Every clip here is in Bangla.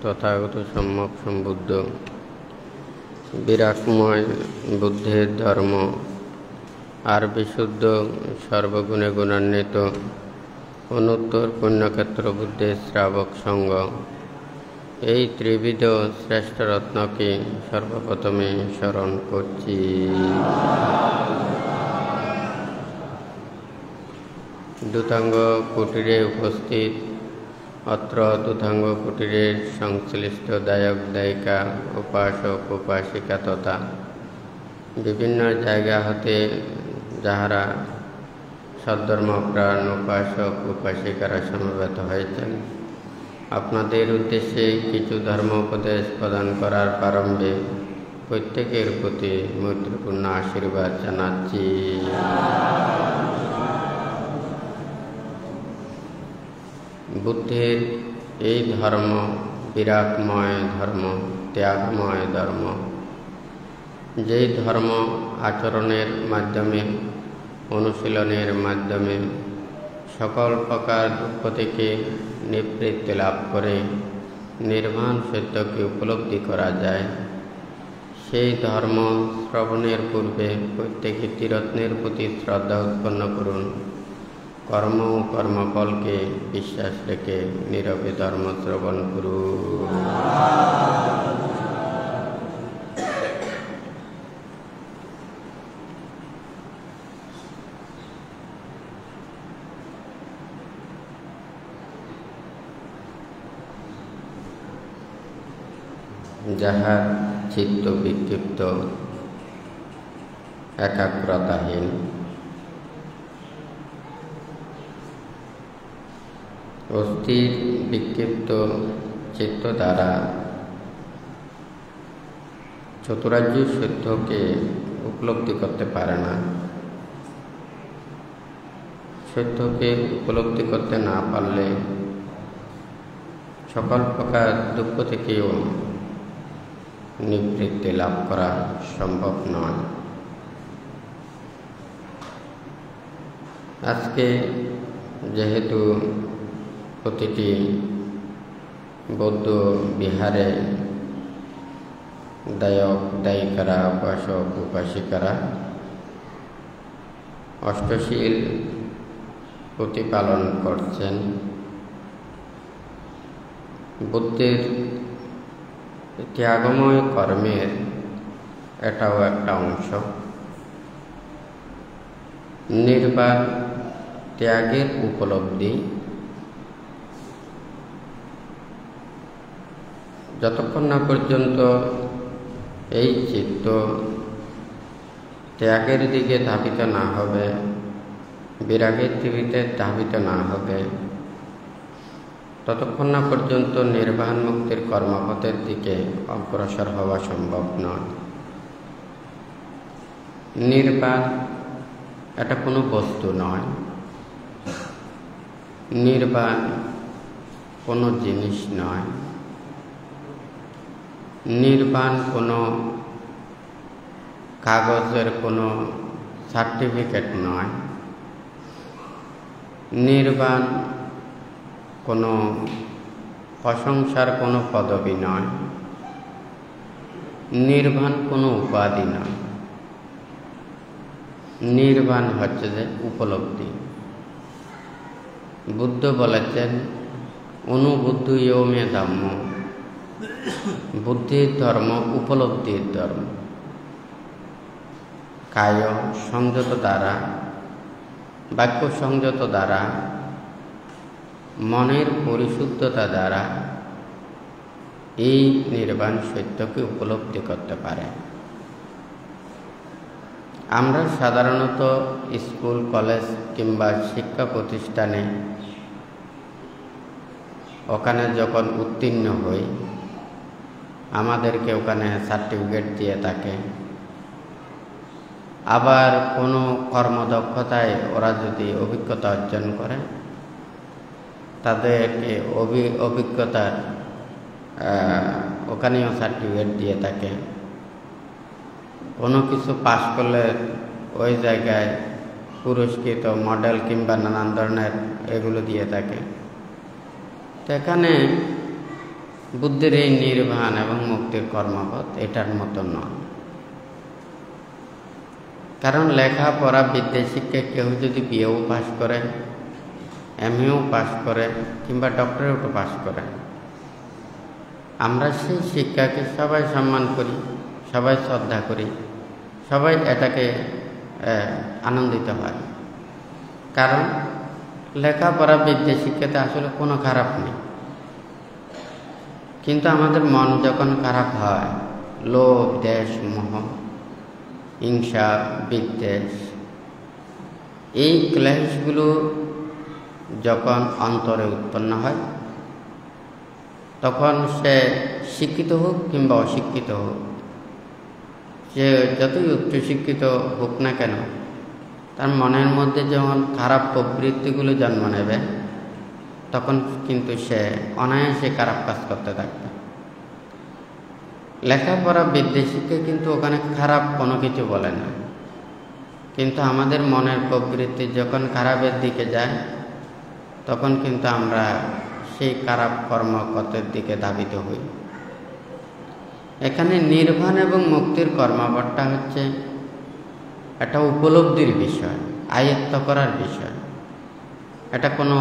তথাগত সম্যক সম্বুদ্ধ বিরাটময় বুদ্ধের ধর্ম আর বিশুদ্ধ সর্বগুণে গুণান্বিত অনুত্তর পুণ্যক্ষেত্র বুদ্ধের শ্রাবক সঙ্গ এই ত্রিবিধ শ্রেষ্ঠ রত্নকে সর্বপ্রথমে স্মরণ করছি। দূতাঙ্গ কুটিরে উপস্থিত অত্র দূতাঙ্গ কুটিরের সংশ্লিষ্ট দায়ক দায়িকা উপাসক উপাসিকা তথা বিভিন্ন জায়গা হতে যাহারা সদ্ধর্মপ্রাণ উপাসক উপাসিকারা সমবেত হয়েছেন, আপনাদের উদ্দেশ্যে কিছু ধর্ম উপদেশ প্রদান করার প্রারম্ভে প্রত্যেকের প্রতি মৈত্রীপূর্ণ আশীর্বাদ জানাচ্ছি। বুদ্ধের এই ধর্ম বিরাটময় ধর্ম, ত্যাগময় ধর্ম, যেই ধর্ম আচরণের মাধ্যমে অনুশীলনের মাধ্যমে সকল প্রকার দুঃখ থেকে নিবৃত্তি লাভ করে নির্বাণ সত্যকে উপলব্ধি করা যায়, সেই ধর্ম শ্রবণের পূর্বে প্রত্যেকে ত্রিরত্নের প্রতি শ্রদ্ধা উৎপন্ন করুন। কর্ম ও কর্মফলকে বিশ্বাস রেখে নীরবে ধর্ম শ্রবণ করুন। যাহার চিত্ত বিক্ষিপ্ত একাগ্রতাহীন, অস্থির বিক্ষিপ্ত চিত্ত দ্বারা চতুরার্য সত্যকে উপলব্ধি করতে পারে না। সত্যকে উপলব্ধি করতে না পারলে সকল প্রকার দুঃখ থেকেও নিবৃত্তি লাভ করা সম্ভব নয়। আজকে যেহেতু প্রতিটি বৌদ্ধ বিহারে দায়ক দায়িকারা উপাসক উপাসিকারা অষ্টশীল প্রতিপালন করছেন, বুদ্ধের ত্যাগময় কর্মের এটাও একটা অংশ। নির্বাণ ত্যাগের উপলব্ধি যতক্ষণ না পর্যন্ত এই চিত্ত ত্যাগের দিকে ধাবিত না হবে, বিরাগের দিকে ধাবিত না হবে, ততক্ষণ না পর্যন্ত নির্বাণ মুক্তির কর্মপথের দিকে অগ্রসর হওয়া সম্ভব নয়। নির্বাণ এটা কোনো বস্তু নয়, নির্বাণ কোনো জিনিস নয়, নির্বাণ কোনো কাগজের কোনো সার্টিফিকেট নয়, নির্বাণ কোনো প্রশংসার কোনো পদবি নয়, নির্বাণ কোনো উপাধি নয়। নির্বাণ হচ্ছে যে উপলব্ধি। বুদ্ধ বলেছেন অনুবুদ্ধ ইয়মে ধম্ম, বুদ্ধির ধর্ম উপলব্ধির ধর্ম। কায় সংযত দ্বারা, বাক্য সংযত দ্বারা, মনের পরিশুদ্ধতা দ্বারা এই নির্বাণ সত্যকে উপলব্ধি করতে পারে। আমরা সাধারণত স্কুল কলেজ কিংবা শিক্ষা প্রতিষ্ঠানে ওখানে যখন উত্তীর্ণ হই, আমাদেরকে ওখানে সার্টিফিকেট দিয়ে থাকে। আবার কোনো কর্মদক্ষতায় ওরা যদি অভিজ্ঞতা অর্জন করে, তাদেরকে অভিজ্ঞতার ওখানেও সার্টিফিকেট দিয়ে থাকে। কোনো কিছু পাশ করলে ওই জায়গায় পুরস্কৃত মডেল কিংবা নানান ধরনের এগুলো দিয়ে থাকে। তো এখানে বুদ্ধির এই নির্বাণ এবং মুক্তির কর্মপথ এটার মতো নয়। কারণ লেখাপড়া বিদ্যা শিক্ষায় কেউ যদি বিএও পাস করে, এমএও পাস করে কিংবা ডক্টরেটও পাস করে, আমরা সেই শিক্ষাকে সবাই সম্মান করি, সবাই শ্রদ্ধা করি, সবাই এটাকে আনন্দিত হয়। কারণ লেখাপড়া বিদ্যা শিক্ষাতে আসলে কোনো খারাপ নেই। কিন্তু আমাদের মন যখন খারাপ হয়, লোভ, দেশ, মোহ, হিংসা, বিদ্বেষ, এই ক্লেশগুলো যখন অন্তরে উৎপন্ন হয়, তখন সে শিক্ষিত হোক কিংবা অশিক্ষিত হোক, সে যতই উচ্চশিক্ষিত হোক না কেন, তার মনের মধ্যে যখন খারাপ প্রবৃত্তিগুলো জন্ম নেবে, তখন কিন্তু সে অনায়াসে খারাপ কাজ করতে থাকবে। লেখাপড়া বিদ্যা শিক্ষা কিন্তু ওখানে খারাপ কোনো কিছু বলে না, কিন্তু আমাদের মনের প্রবৃত্তি যখন খারাপের দিকে যায়, তখন কিন্তু আমরা সেই খারাপ কর্মপথের দিকে ধাবিত হই। এখানে নির্বাণ এবং মুক্তির কর্মপথটা হচ্ছে একটা উপলব্ধির বিষয়, আয়ত্ত করার বিষয়। এটা কোনো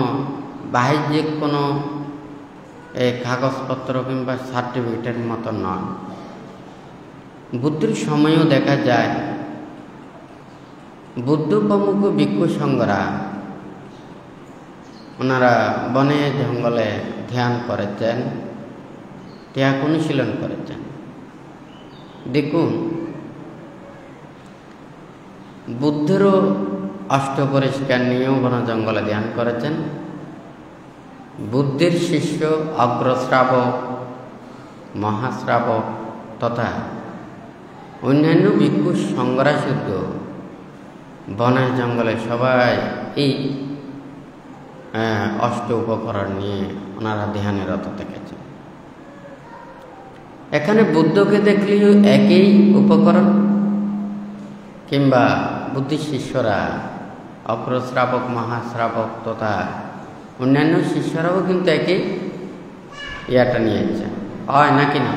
বাহ্যিক কোনো কাগজপত্র কিংবা সার্টিফিকেটের মতো নয়। বুদ্ধের সময়ও দেখা যায় বুদ্ধ প্রমুখ ভিক্ষু সংঘরা ওনারা বনে জঙ্গলে ধ্যান করেছেন, ত্যাগ অনুশীলন করেছেন। দেখুন, বুদ্ধেরও অষ্টপরিষ্কার নিয়েও বন জঙ্গলে ধ্যান করেছেন। বুদ্ধের শিষ্য অগ্রশ্রাবক, মহাশ্রাবক তথা অন্যান্য ভিক্ষু সংঘরা শুদ্ধ বনের জঙ্গলে সবাই এই অষ্ট উপকরণ নিয়ে ওনারা ধ্যানে রত থেকেছেন। এখানে বুদ্ধকে দেখলেও একই উপকরণ, কিংবা বুদ্ধির শিষ্যরা অগ্রশ্রাবক, মহাশ্রাবক তথা অন্যান্য শিষ্যরাও কিন্তু একই ইয়াটা নিয়েছে, হয় নাকি না?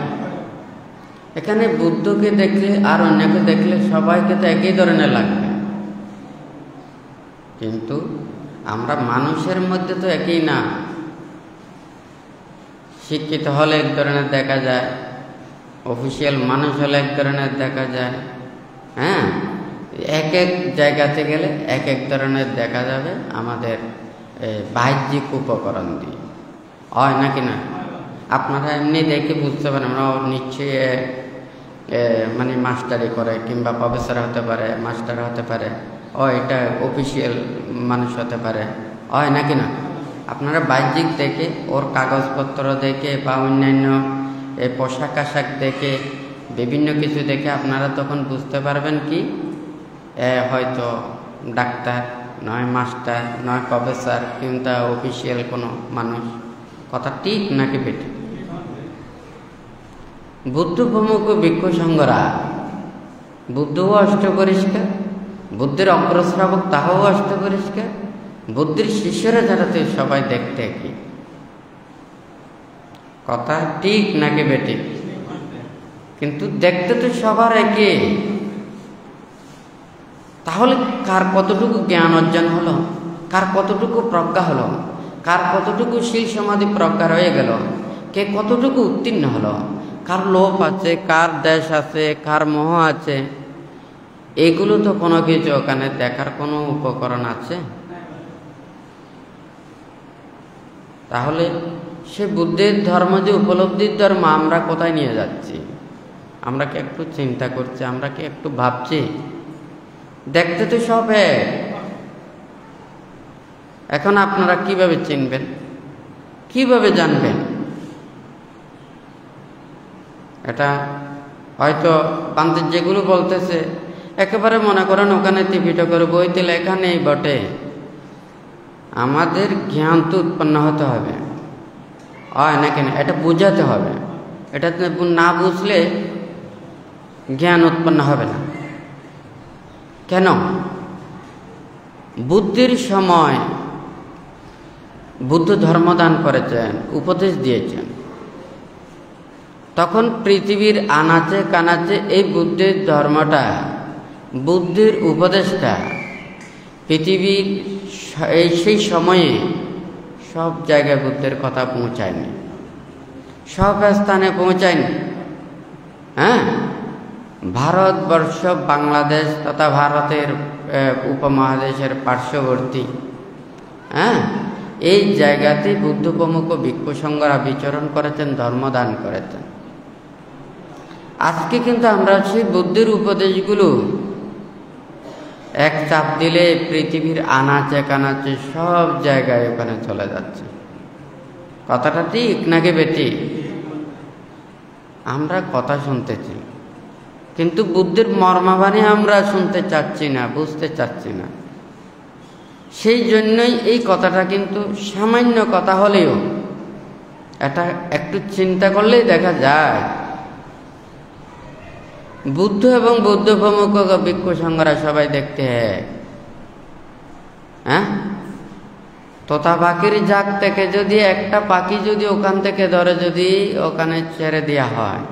এখানে বুদ্ধকে দেখলে আর অন্যকে দেখলে সবাইকে তো একই ধরনের লাগবে, কিন্তু আমরা মানুষের মধ্যে তো একই না। শিক্ষিত হলে এক ধরনের দেখা যায়, অফিসিয়াল মানুষ হলে এক ধরনের দেখা যায়। হ্যাঁ, এক এক জায়গাতে গেলে এক এক ধরনের দেখা যাবে আমাদের বাহ্যিক উপকরণ দিয়ে, হয় নাকি না? আপনারা এমনি দেখে বুঝতে পারেন নিশ্চয়ই মানে মাস্টারি করে কিংবা প্রফেসর হতে পারে, মাস্টার হতে পারে, এটা অফিসিয়াল মানুষ হতে পারে, হয় নাকি না? আপনারা বাহ্যিক দেখে, ওর কাগজপত্র দেখে বা অন্যান্য পোশাক আশাক দেখে, বিভিন্ন কিছু দেখে আপনারা তখন বুঝতে পারবেন কি হয়তো ডাক্তার নয়, মাস্টার নয়, প্রফেসর কিংবা অফিসিয়াল কোনো মানুষ। কথা ঠিক নাকি বেটি? বুদ্ধ প্রমুখ ভিক্ষু সংঘরা, বুদ্ধও অষ্টপরিষ্কার, বুদ্ধের অগ্রশ্রাবক তাহাও অষ্টপরিষ্কার, বুদ্ধির শিষ্যরা যারা সবাই দেখতে কি। কথা ঠিক নাকি বেটি? কিন্তু দেখতে তো সবার একই। তাহলে কার কতটুকু জ্ঞান অর্জন হলো, কার কতটুকু প্রজ্ঞা হলো, কার কতটুকু শীল সমাধি প্রজ্ঞা রয়ে গেল, কে কতটুকু উত্তীর্ণ হলো, কার লোভ আছে, কার দেশ আছে, কার মোহ আছে, এগুলো তো কোনো কিছু ওখানে দেখার কোনো উপকরণ আছে? তাহলে সে বুদ্ধের ধর্ম যে উপলব্ধির ধর্ম, আমরা কোথায় নিয়ে যাচ্ছি? আমরা কি একটু চিন্তা করছি? আমরা কি একটু ভাবছি? দেখতে তো সব এক। এখন আপনারা কিভাবে চিনবেন, কিভাবে জানবেন? এটা হয়তো বান্ধব যেগুলো বলতেছে একেবারে মনে করেন ওখানে টিভিটা করে বইতে লেখা নেই বটে, আমাদের জ্ঞান তো উৎপন্ন হতে হবে, হয় নাকি না? এটা বুঝাতে হবে। এটা না বুঝলে জ্ঞান উৎপন্ন হবে না। কেন? বুদ্ধির সময় বুদ্ধ ধর্মদান করেছেন, উপদেশ দিয়েছেন। তখন পৃথিবীর আনাচে কানাচে এই বুদ্ধের ধর্মটা, বুদ্ধির উপদেশটা পৃথিবীর সেই সময়ে সব জায়গায় বুদ্ধের কথা পৌঁছায়নি, সব স্থানে পৌঁছায়নি। ভারতবর্ষ, বাংলাদেশ তথা ভারতের উপমহাদেশের পার্শ্ববর্তী এই জায়গাতে বুদ্ধ প্রমুখ ভিক্ষু সংঘরা বিচরণ করেছেন, ধর্মদান করেছেন। আজকে কিন্তু আমরা সেই বুদ্ধের উপদেশগুলো এক চাপ দিলে পৃথিবীর আনাচে কানাচে সব জায়গায় ওখানে চলে যাচ্ছে। কথাটা ঠিক নাকি বেটি? আমরা কথা শুনতেছি, কিন্তু বুদ্ধের মর্মাবাণী আমরা শুনতে চাচ্ছি না, বুঝতে চাচ্ছি না। সেই জন্যই এই কথাটা কিন্তু সামান্য কথা হলেও এটা একটু চিন্তা করলেই দেখা যায় বুদ্ধ এবং বুদ্ধ প্রমুখ ভিক্ষু সংঘরা সবাই দেখতে তোতা পাখির জাগ থেকে যদি একটা পাখি যদি ওখান থেকে ধরে যদি ওখানে ছেড়ে দেওয়া হয়,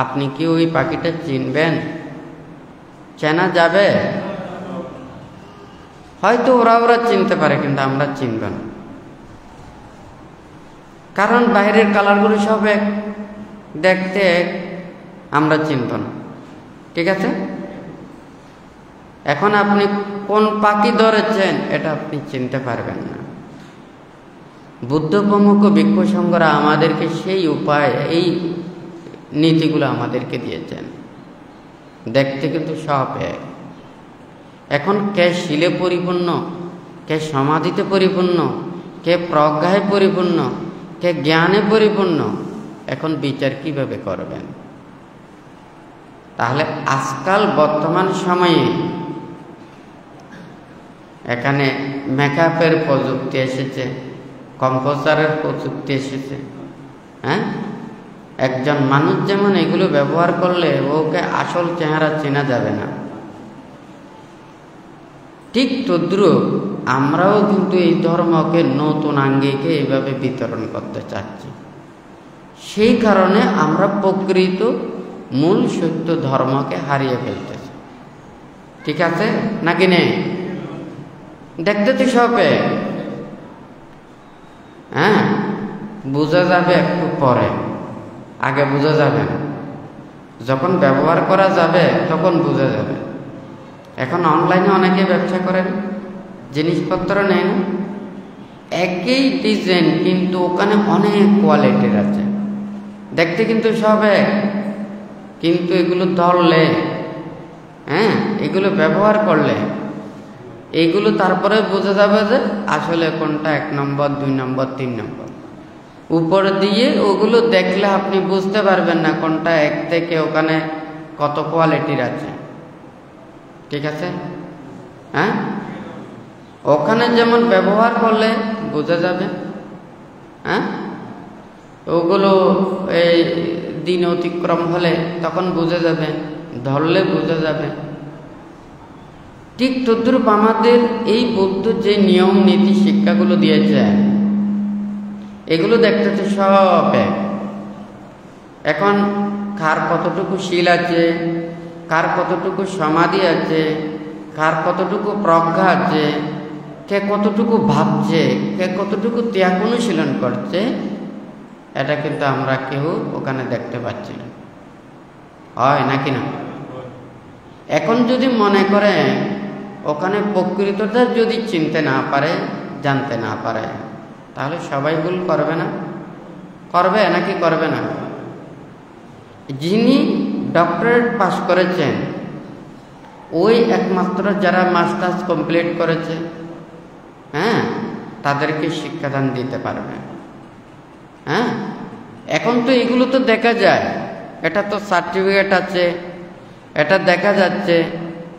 আপনি কি ওই পাখিটা চিনবেন? চেনা যাবে? হয়তো ওরা চিনতে পারে, কিন্তু আমরা চিনব না, কারণ বাইরের কালারগুলো সব এক, দেখতে এক, আমরা চিনব না। ঠিক আছে? এখন আপনি কোন পাখি ধরেছেন এটা আপনি চিনতে পারবেন না। বুদ্ধ প্রমুখ ভিক্ষু সংঘরা আমাদেরকে সেই উপায়, এই নীতিগুলো আমাদেরকে দিয়েছেন। দেখতে কিন্তু সব এক। এখন কে শিলে পরিপূর্ণ, কে সমাধিতে পরিপূর্ণ, কে প্রজ্ঞায় পরিপূর্ণ, কে জ্ঞানে পরিপূর্ণ, এখন বিচার কিভাবে করবেন? তাহলে আজকাল বর্তমান সময়ে এখানে মেকআপের প্রযুক্তি এসেছে, কম্পোজারের প্রযুক্তি এসেছে। একজন মানুষ যেমন এগুলো ব্যবহার করলে ওকে আসল চেহারা চেনা যাবে না, ঠিক তদ্রুপ আমরাও কিন্তু এই ধর্মকে নতুন আঙ্গিকে এইভাবে বিতরণ করতে চাচ্ছি। সেই কারণে আমরা প্রকৃত মূল সত্য ধর্মকে হারিয়ে ফেলতেছি। ঠিক আছে নাকি নেই? দেখতে তো সবে বোঝা যাবে একটু পরে, আগে বোঝা যাবে না। যখন ব্যবহার করা যাবে তখন বোঝা যাবে। এখন অনলাইনে অনেকে ব্যবসা করেন, জিনিসপত্র নেন, একই ডিজাইন কিন্তু ওখানে অনেক কোয়ালিটির আছে, দেখতে কিন্তু সব এক, কিন্তু এগুলো ধরলে এগুলো ব্যবহার করলে এইগুলো তারপরে বোঝা যাবে যে আসলে কোনটা 1 নম্বর, 2 নম্বর, 3 নম্বর। উপর দিয়ে ওগুলো দেখলে আপনি বুঝতে পারবেন না কোনটা এক থেকে ওখানে কত কোয়ালিটির আছে। ঠিক আছে? ওখানে যেমন ব্যবহার করলে বোঝা যাবে, ওগুলো এই দিন অতিক্রম হলে তখন বোঝা যাবে, ধরলে বোঝা যাবে। ঠিক তদ্রূপ আমাদের এই বুদ্ধ যে নিয়ম নীতি শিক্ষাগুলো দিয়েছে, এগুলো দেখতেছে সব এক। এখন কার কতটুকু শীল আছে, কার কতটুকু সমাধি আছে, কার কতটুকু প্রজ্ঞা আছে, কে কতটুকু ভাবছে, কে কতটুকু ত্যাগ অনুশীলন করছে, এটা কিন্তু আমরা কেউ ওখানে দেখতে পাচ্ছি না। হয় নাকি না? এখন যদি মনে করে ওখানে প্রকৃতটা যদি চিনতে না পারে, জানতে না পারে, তাহলে সবাই ভুল করবে না? করবে নাকি করবে না? যিনি ডক্টরেট পাস করেছেন ওই একমাত্র যারা মাস্টার্স কমপ্লিট করেছে তাদেরকে শিক্ষাদান দিতে পারবে। এখন তো এগুলো তো দেখা যায়, এটা তো সার্টিফিকেট আছে, এটা দেখা যাচ্ছে,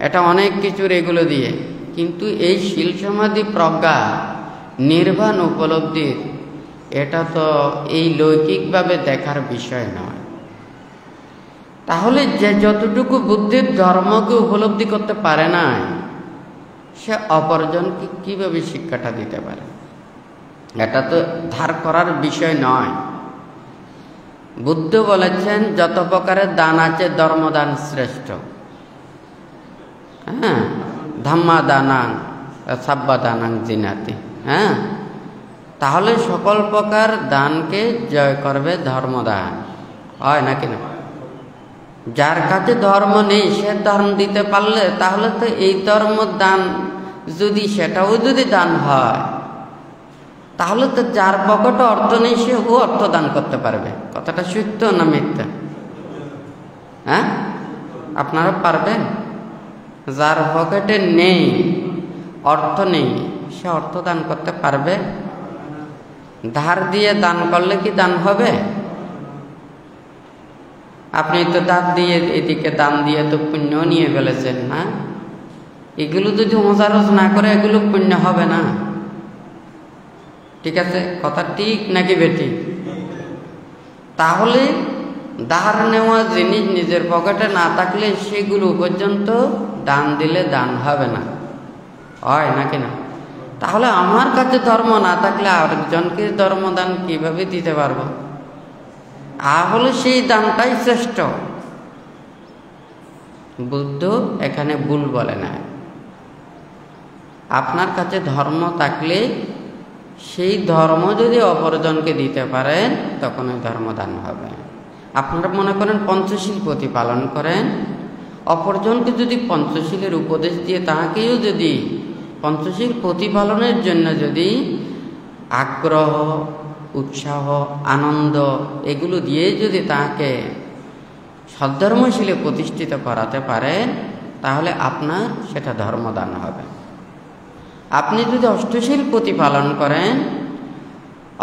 এটা অনেক কিছুর এগুলো দিয়ে, কিন্তু এই শীল সমাধি প্রজ্ঞা নির্বাণ উপলব্ধির এটা তো এই লৌকিকভাবে দেখার বিষয় নয়। তাহলে যে যতটুকু বুদ্ধির ধর্মকে উপলব্ধি করতে পারে না, সে অপরজনকে কিভাবে শিক্ষাটা দিতে পারে? এটা তো ধার করার বিষয় নয়। বুদ্ধ বলেছেন যত প্রকারের দান আছে ধর্মদান শ্রেষ্ঠ। হ্যাঁ, ধাম্মা দানাং সাব্বা দানাং জিনাতি। হ্যাঁ, তাহলে সকল প্রকার দানকে জয় করবে ধর্মদান, হয় নাকি না? যার কাছে ধর্ম নেই সে ধর্ম দিতে পারলে তাহলে তো এই ধর্ম দান যদি সেটাও যদি দান হয় তাহলে তো যার পকেটে অর্থ নেই সে ও অর্থ দান করতে পারবে। কথাটা সত্য না মিথ্যা? হ্যাঁ, আপনারা পারবেন? যার পকেটে নেই, অর্থ নেই, সে অর্থ দান করতে পারবে? ধার দিয়ে দান করলে কি দান হবে? আপনি তো ধার দিয়ে এদিকে দান দিয়ে তো পুণ্য নিয়ে ফেলেছেন। হ্যাঁ, এগুলো যদি মোজারজ না করে এগুলো পুণ্য হবে না। ঠিক আছে, কথা ঠিক নাকি বেঠিক? তাহলে ধার নেওয়া জিনিস নিজের পকেটে না থাকলে সেগুলো পর্যন্ত দান দিলে দান হবে না, হয় নাকি না? তাহলে আমার কাছে ধর্ম না থাকলে আরেকজনকে ধর্মদান কিভাবে দিতে পারবো? তাহলে সেই দানটাই শ্রেষ্ঠ। বুদ্ধ এখানে ভুল বলে না। আপনার কাছে ধর্ম থাকলে সেই ধর্ম যদি অপরজনকে দিতে পারেন তখন ওই ধর্মদান হবে। আপনারা মনে করেন পঞ্চশীল প্রতিপালন করেন, অপরজনকে যদি পঞ্চশীলের উপদেশ দিয়ে তাহাকেও যদি পঞ্চশীল প্রতিপালনের জন্য যদি আগ্রহ, উৎসাহ, আনন্দ এগুলো দিয়ে যদি তাকে সদ্ধর্মশীলে প্রতিষ্ঠিত করাতে পারেন তাহলে আপনার সেটা ধর্মদান হবে। আপনি যদি অষ্টশীল প্রতিপালন করেন,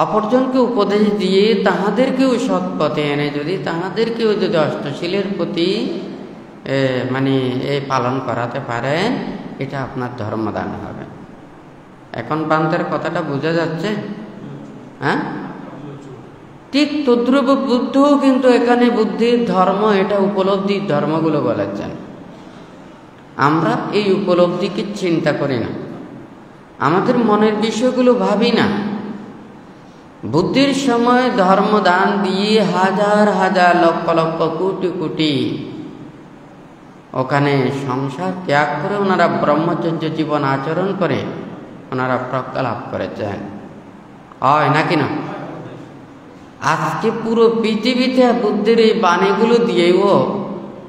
অপরজনকে উপদেশ দিয়ে তাহাদেরকেও সৎ পথে এনে যদি তাহাদেরকেও যদি অষ্টশীলের প্রতি এই পালন করাতে পারেন, এটা আপনার ধর্মদান হবে। এখন প্রান্তের কথাটা বোঝা যাচ্ছে? হ্যাঁ, ঠিক তদ্রূপ বুদ্ধও কিন্তু এখানে বুদ্ধির ধর্ম, এটা উপলব্ধির ধর্মগুলো বলেছেন। আমরা এই উপলব্ধিকে চিন্তা করি না, আমাদের মনের বিষয়গুলো ভাবি না। বুদ্ধির সময় ধর্মদান দিয়ে হাজার হাজার লক্ষ লক্ষ কোটি কোটি ওখানে সংসার ত্যাগ করে ওনারা ব্রহ্মচর্য জীবন আচরণ করে ওনারা প্রজ্ঞা লাভ করেছেন, হয় নাকি না? আজকে পুরো পৃথিবীতে বুদ্ধির এই বাণীগুলো দিয়েও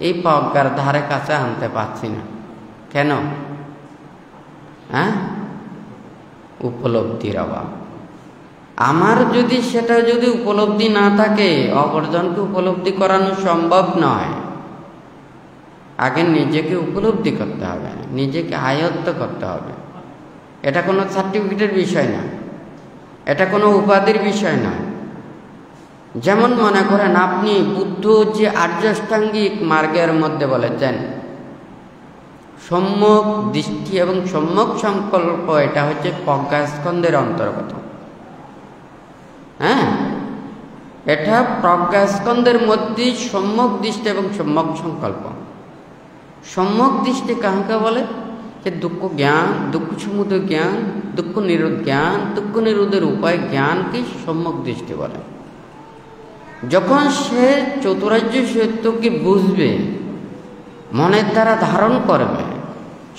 এই প্রজ্ঞার ধারে কাছে আনতে পারছি না। কেন? হ্যাঁ, উপলব্ধির অভাব। আমার যদি সেটা যদি উপলব্ধি না থাকে, অপরজনকে উপলব্ধি করানো সম্ভব নয়। আগে নিজেকে উপলব্ধি করতে হবে, নিজেকে আয়ত্ত করতে হবে। এটা কোনো সার্টিফিকেটের বিষয় না, এটা কোনো উপাধির বিষয় না। যেমন মনে করেন আপনি বুদ্ধ যে আর্যাষ্টাঙ্গিক মার্গের মধ্যে বলেছেন সম্যক দৃষ্টি এবং সম্যক সংকল্প, এটা হচ্ছে প্রজ্ঞাস্কন্ধের অন্তর্গত। হ্যাঁ, এটা প্রজ্ঞাস্কন্ধের মধ্যে সম্যক দৃষ্টি এবং সম্যক সংকল্প। সম্যক দৃষ্টি কাহাকে বলে? যে দুঃখ জ্ঞান, দুঃখ সমুদয় জ্ঞান, দুঃখ নিরোধ জ্ঞান, দুঃখ নিরোধের উপায় জ্ঞানকে সম্যক দৃষ্টি বলে। যখন সে চতুরার্য সত্যকে বুঝবে, মনের দ্বারা ধারণ করবে,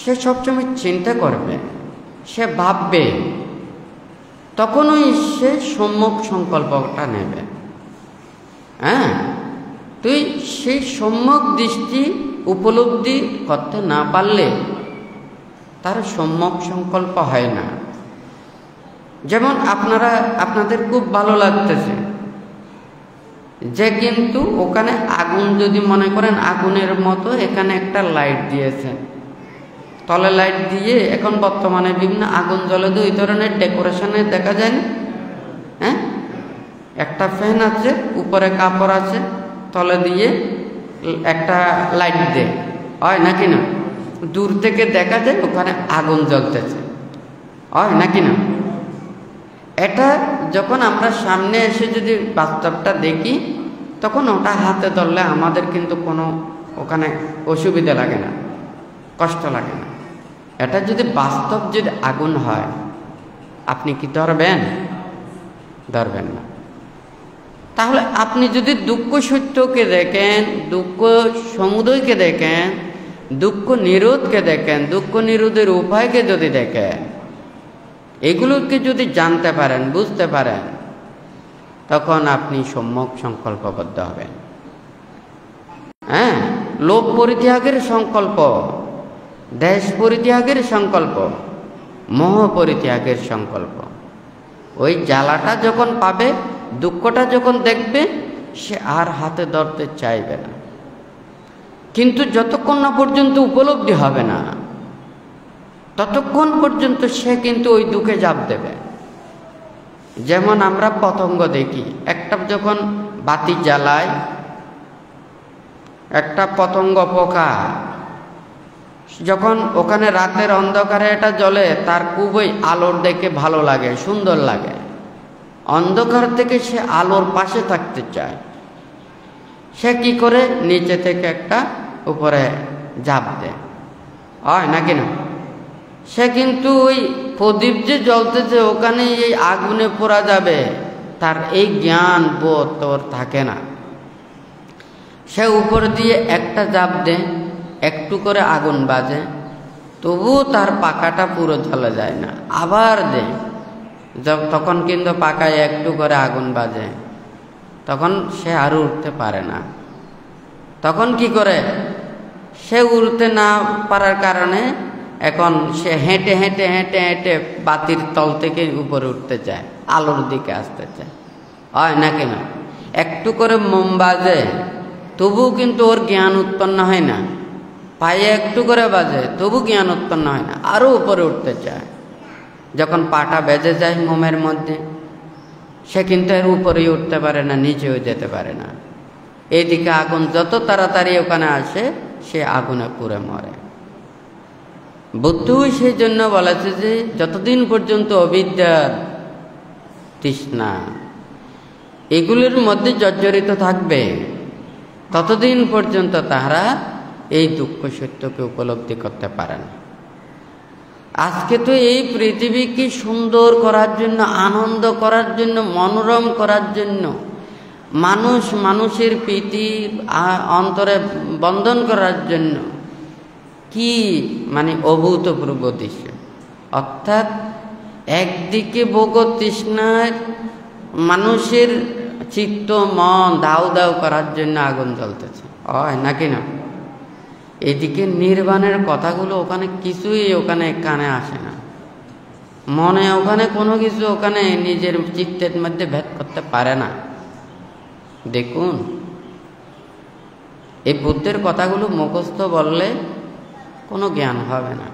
সে সবসময় চিন্তা করবে, সে ভাববে, তখনই সে সম্যক সংকল্পটা নেবে। হ্যাঁ, তুই সেই সম্যক দৃষ্টি উপলব্ধি করতে না পারলে তার সম্যক সংকল্প হয় না। যেমন আপনাদের খুব ভালো লাগতেছে যে কিন্তু ওখানে আগুন, যদি মনে করেন আগুনের মতো এখানে একটা লাইট দিয়েছে, তলে লাইট দিয়ে এখন বর্তমানে বিভিন্ন আগুন জ্বলে ওই ধরনের ডেকোরেশনে দেখা যায় না? হ্যাঁ, একটা ফ্যান আছে, উপরে কাপড় আছে, তলে দিয়ে একটা লাইট দেয়, হয় নাকি না? দূর থেকে দেখা যায় ওখানে আগুন জ্বলতেছে, হয় নাকি না? এটা যখন আমরা সামনে এসে যদি বাস্তবটা দেখি তখন ওটা হাতে ধরলে আমাদের কিন্তু কোনো ওখানে অসুবিধা লাগে না, কষ্ট লাগে না। এটা যদি বাস্তব যদি আগুন হয়, আপনি কি ধরবেন? ধরবেন না। তাহলে আপনি যদি দুঃখ সত্যকে দেখেন, দুঃখ সমুদয়কে দেখেন, দুঃখ নিরোধকে দেখেন, দুঃখ নিরোধের উপায়কে যদি দেখেন, এগুলোকে যদি জানতে পারেন, বুঝতে পারেন, তখন আপনি সম্যক সংকল্পবদ্ধ হবেন। হ্যাঁ, লোভ পরিত্যাগের সংকল্প, দেশ পরিত্যাগের সংকল্প, মোহ পরিত্যাগের সংকল্প। ওই জ্বালাটা যখন পাবে, দুঃখটা যখন দেখবে, সে আর হাতে ধরতে চাইবে না। কিন্তু যতক্ষণ না পর্যন্ত উপলব্ধি হবে না, ততক্ষণ পর্যন্ত সে কিন্তু ওই দুঃখে ঝাঁপ দেবে। যেমন আমরা পতঙ্গ দেখি, একটা যখন বাতি জ্বালায়, একটা পতঙ্গ পোকা যখন ওখানে রাতের অন্ধকারে এটা জ্বলে, তার খুবই আলোর দেখে ভালো লাগে, সুন্দর লাগে। অন্ধকার থেকে সে আলোর পাশে থাকতে চায়। সে কি করে? নিচে থেকে একটা উপরে ঝাঁপ দেয়, হয় নাকি না? সে কিন্তু ওই প্রদীপ যে জ্বলতেছে, ওখানে এই আগুনে পোড়া যাবে, তার এই জ্ঞান বোধ তোর থাকে না। সে উপর দিয়ে একটা ঝাঁপ দেয়, একটু করে আগুন বাজে, তবুও তার পাকাটা পুরো জ্বলে যায় না, আবার দেয়। তখন কিন্তু পাকায় একটু করে আগুন বাজে, তখন সে আর উঠতে পারে না। তখন কি করে? সে উঠতে না পারার কারণে এখন সে হেঁটে হেঁটে হেঁটে হেঁটে বাতির তল থেকে উপরে উঠতে চায়, আলোর দিকে আসতে চায়, হয় নাকি না? একটু করে মোম বাজে, তবুও কিন্তু ওর জ্ঞান উৎপন্ন হয় না। পায়ে একটু করে বাজে, তবু জ্ঞান উৎপন্ন হয় না, আরও উপরে উঠতে চায়। যখন পাটা বেজে যায় মোমের মধ্যে, সে কিন্তু এর উপরেই উঠতে পারে না, নিচেও যেতে পারে না। এইদিকে আগুন যত তাড়াতাড়ি ওখানে আসে, সে আগুনে পুড়ে মরে। বুদ্ধও সেই জন্য বলেছে যে যতদিন পর্যন্ত অবিদ্যার তৃষ্ণা এগুলোর মধ্যে জর্জরিত থাকবে, ততদিন পর্যন্ত তাহারা এই দুঃখ সত্যকে উপলব্ধি করতে পারে না। আজকে তো এই পৃথিবীকে সুন্দর করার জন্য, আনন্দ করার জন্য, মনোরম করার জন্য, মানুষ মানুষের প্রীতি অন্তরে বন্ধন করার জন্য কি মানে অভূতপূর্ব দৃশ্য। অর্থাৎ একদিকে ভোগ তৃষ্ণার মানুষের চিত্ত মন দাউ দাউ করার জন্য আগুন জ্বলতেছে, হয় নাকি না? এদিকে নির্বাণের কথাগুলো ওখানে কিছুই ওখানে কানে আসে না, মনে ওখানে কোনো কিছু ওখানে নিজের চিত্তের মধ্যে ভেদ করতে পারে না। দেখুন, এই বুদ্ধের কথাগুলো মুখস্থ বললে কোনো জ্ঞান হবে না,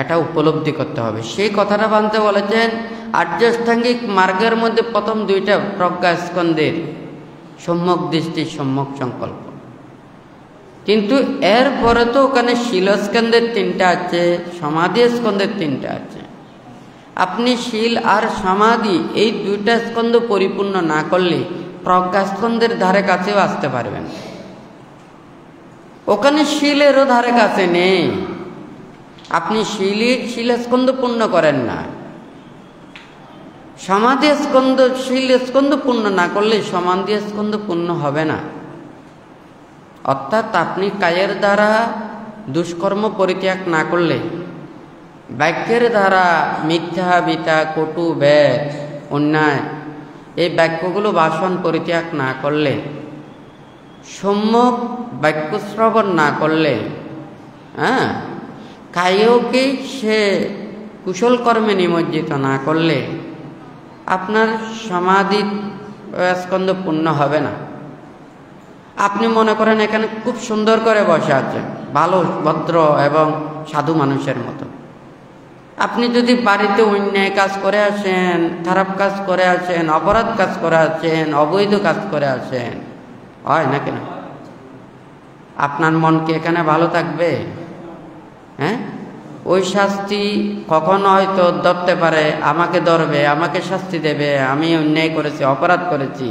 এটা উপলব্ধি করতে হবে। সেই কথাটা বানতে বলেছেন আর্যাষ্টাঙ্গিক মার্গের মধ্যে প্রথম দুইটা প্রজ্ঞা স্কন্ধের সম্যক দৃষ্টি, সম্যক সংকল্প। কিন্তু এরপরে তো ওখানে শীলস্কন্ধের তিনটা আছে, সমাধি স্কন্ধের তিনটা আছে। আপনি শীল আর সমাধি এই দুইটা স্কন্ধ পরিপূর্ণ না করলে প্রজ্ঞা স্কন্ধের ধারে কাছেও আসতে পারবেন। ওখানে শীলেরও ধারে কাছে নেই। আপনি শীলস্কন্ধ পূর্ণ করেন না, সমাধি স্কন্ধ শীল স্কন্ধ পূর্ণ না করলে সমাধি স্কন্ধ পূর্ণ হবে না। অর্থাৎ আপনি কায়ের দ্বারা দুষ্কর্ম পরিত্যাগ না করলে, বাক্যের দ্বারা মিথ্যা বিতা কটু বেদ অন্যায় এই বাক্যগুলো বাসন পরিত্যাগ না করলে, সম্যক বাক্য শ্রবণ না করলে, হ্যাঁ, কায়কে সে কুশল কর্মে নিমজ্জিত না করলে আপনার সমাধি স্কন্ধ পূর্ণ হবে না। আপনি মনে করেন এখানে খুব সুন্দর করে বসে আছেন, ভালো ভদ্র এবং সাধু মানুষের মতো। আপনি যদি বাড়িতে অন্যায় কাজ করে আসেন, খারাপ কাজ করে আসেন, অপরাধ কাজ করে আসেন, অবৈধ কাজ করে আসেন, হয় নাকি না? আপনার মন কি এখানে ভালো থাকবে? হ্যাঁ, ওই শাস্তি কখনো হয়তো ধরতে পারে, আমাকে ধরবে, আমাকে শাস্তি দেবে, আমি অন্যায় করেছি, অপরাধ করেছি।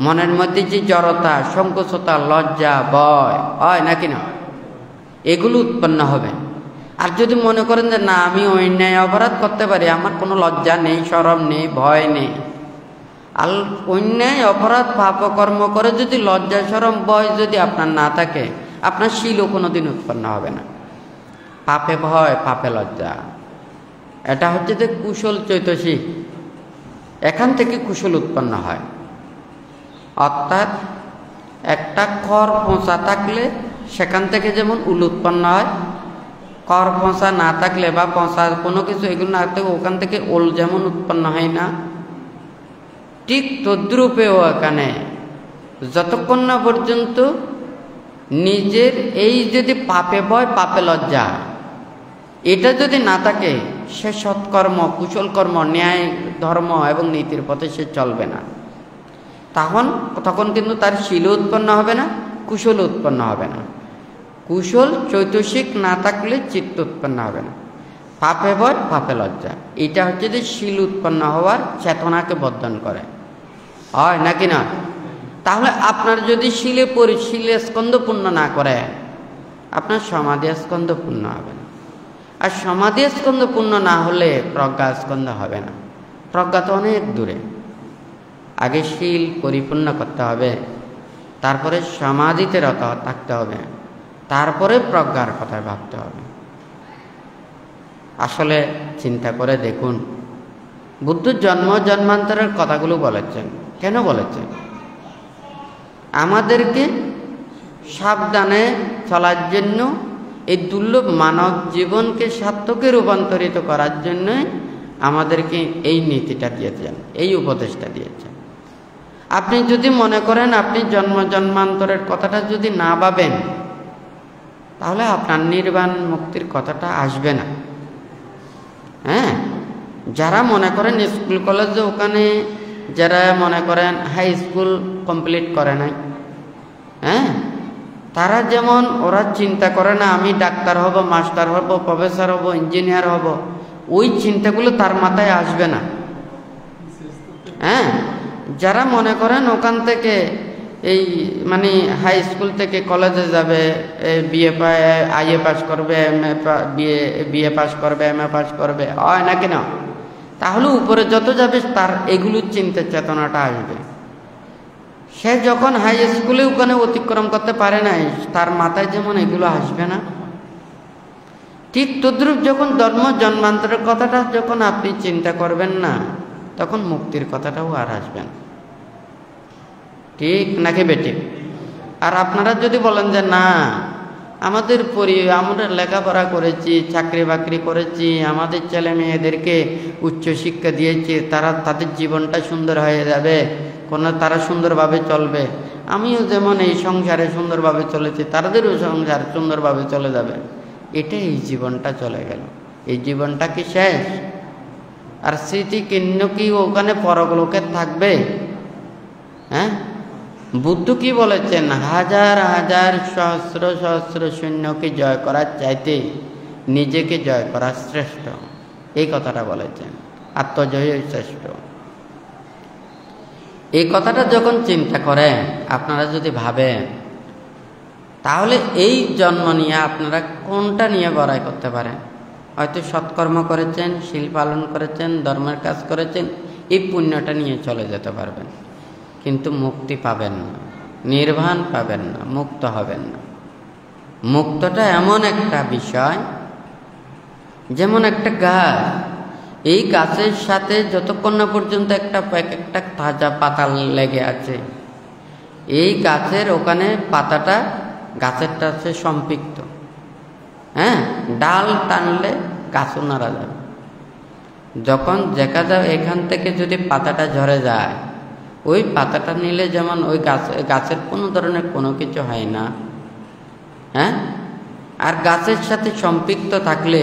মনের মধ্যে যে জড়তা, সংকোচতা, লজ্জা, ভয়, হয় নাকি না, এগুলো উৎপন্ন হবে। আর যদি মনে করেন যে না, আমি অন্যায় অপরাধ করতে পারি, আমার কোনো লজ্জা নেই, শরম নেই, ভয় নেই, অন্যায় অপরাধ পাপকর্ম করে যদি লজ্জা শরম ভয় যদি আপনার না থাকে, আপনার শীলও কোনোদিন উৎপন্ন হবে না। পাপে ভয়, পাপে লজ্জা, এটা হচ্ছে যে কুশল চৈতসিক, এখান থেকে কুশল উৎপন্ন হয়। অর্থাৎ একটা কর পৌঁছা থাকলে সেখান থেকে যেমন উল উৎপন্ন হয়, কর পৌঁছা না থাকলে বা পৌঁছা কোনো কিছু এগুলো না থাকলে ওখান থেকে ওল যেমন উৎপন্ন হয় না, ঠিক তদ্রূপেও এখানে যতক্ষণ না পর্যন্ত নিজের এই যদি পাপে ভয় পাপে লজ্জা এটা যদি না থাকে, সে সৎকর্ম কুশল কর্ম ন্যায় ধর্ম এবং নীতির পথে সে চলবে না। তখন কিন্তু তার শীল উৎপন্ন হবে না, কুশল উৎপন্ন হবে না। কুশল চৈতসিক না থাকলে চিত্ত উৎপন্ন হবে না। পাপে ভয় পাপে লজ্জা, এটা হচ্ছে যে শীল উৎপন্ন হওয়ার চেতনাকে বর্ধন করে, হয় নাকি না? তাহলে আপনার যদি শীলে স্কন্ধ পূর্ণ না করে, আপনার সমাধি স্কন্ধ পূর্ণ হবে না। আর সমাধি স্কন্ধ পূর্ণ না হলে প্রজ্ঞা স্কন্ধ হবে না। প্রজ্ঞা তো অনেক দূরে, আগে শীল পরিপূর্ণ করতে হবে, তারপরে সমাধিতে রত থাকতে হবে, তারপরে প্রজ্ঞার কথা ভাবতে হবে। আসলে চিন্তা করে দেখুন, বুদ্ধ জন্ম জন্মান্তরের কথাগুলো বলেছেন, কেন বলেছেন? আমাদেরকে সাবধানে চলার জন্য, এই দুর্লভ মানব জীবনকে সার্থকে রূপান্তরিত করার জন্য আমাদেরকে এই নীতিটা দিয়েছেন, এই উপদেশটা দিয়েছেন। আপনি যদি মনে করেন আপনি জন্ম জন্মান্তরের কথাটা যদি না ভাবেন, তাহলে আপনার নির্বাণ মুক্তির কথাটা আসবে না। হ্যাঁ, যারা মনে করেন স্কুল কলেজে ওখানে যারা মনে করেন হাই স্কুল কমপ্লিট করে নাই, হ্যাঁ, তারা যেমন ওরা চিন্তা করে না আমি ডাক্তার হব, মাস্টার হব, প্রফেসর হব, ইঞ্জিনিয়ার হব, ওই চিন্তাগুলো তার মাথায় আসবে না। হ্যাঁ, যারা মনে করেন ওখান থেকে এই মানে হাই স্কুল থেকে কলেজে যাবে, IA পাস করবে, বিএ পাস করবে, MA পাস করবে, হয় না কেন? তাহলে উপরে যত যাবে তার এগুলোর চিন্তা চেতনাটা আসবে। সে যখন হাই স্কুলে ওখানে অতিক্রম করতে পারে নাই, তার মাথায় যেমন এগুলো আসবে না, ঠিক তদ্রূপ যখন ধর্ম জন্মান্তরের কথাটা যখন আপনি চিন্তা করবেন না, তখন মুক্তির কথাটাও আর আসবে না। ঠিক নাকি বেঠিক? আর আপনারা যদি বলেন যে না আমরা লেখাপড়া করেছি, চাকরি বাকরি করেছি, আমাদের ছেলে মেয়েদেরকে উচ্চশিক্ষা দিয়েছি, তাদের জীবনটা সুন্দর হয়ে যাবে, তারা সুন্দরভাবে চলবে, আমিও যেমন এই সংসারে সুন্দরভাবে চলেছি তাদেরও সংসার সুন্দরভাবে চলে যাবে, এটা এই জীবনটা চলে গেল। এই জীবনটা কি শেষ? আর স্মৃতি কিন্ন কি ওখানে পরলোকে থাকবে? হ্যাঁ, বুদ্ধ কি বলেছেন? হাজার হাজার সহস্র সহস্র সৈন্যকে জয় করার চাইতে নিজেকে জয় করা শ্রেষ্ঠ, এই কথাটা বলেছেন। আত্মজয়ই শ্রেষ্ঠ। এই কথাটা যখন চিন্তা করেন, আপনারা যদি ভাবেন, তাহলে এই জন্ম নিয়ে আপনারা কোনটা নিয়ে বড়াই করতে পারেন? হয়তো সৎকর্ম করেছেন, শীল পালন করেছেন, ধর্মের কাজ করেছেন, এই পুণ্যটা নিয়ে চলে যেতে পারবেন, কিন্তু মুক্তি পাবেন না, নির্বাণ পাবেন না, মুক্ত হবেন না। মুক্তটা এমন একটা বিষয়, যেমন একটা গাছ, এই গাছের সাথে যতক্ষণ না পর্যন্ত একটা তাজা পাতা লেগে আছে, এই গাছের ওখানে পাতাটা গাছেরটা আছে সম্পৃক্ত। হ্যাঁ, ডাল টানলে গাছও নাড়া যাবে। যখন দেখা যায় এখান থেকে যদি পাতাটা ঝরে যায়, ওই পাতাটা নিলে যেমন ওই গাছের কোনো ধরনের কোনো কিছু হয় না। হ্যাঁ, আর গাছের সাথে সম্পৃক্ত থাকলে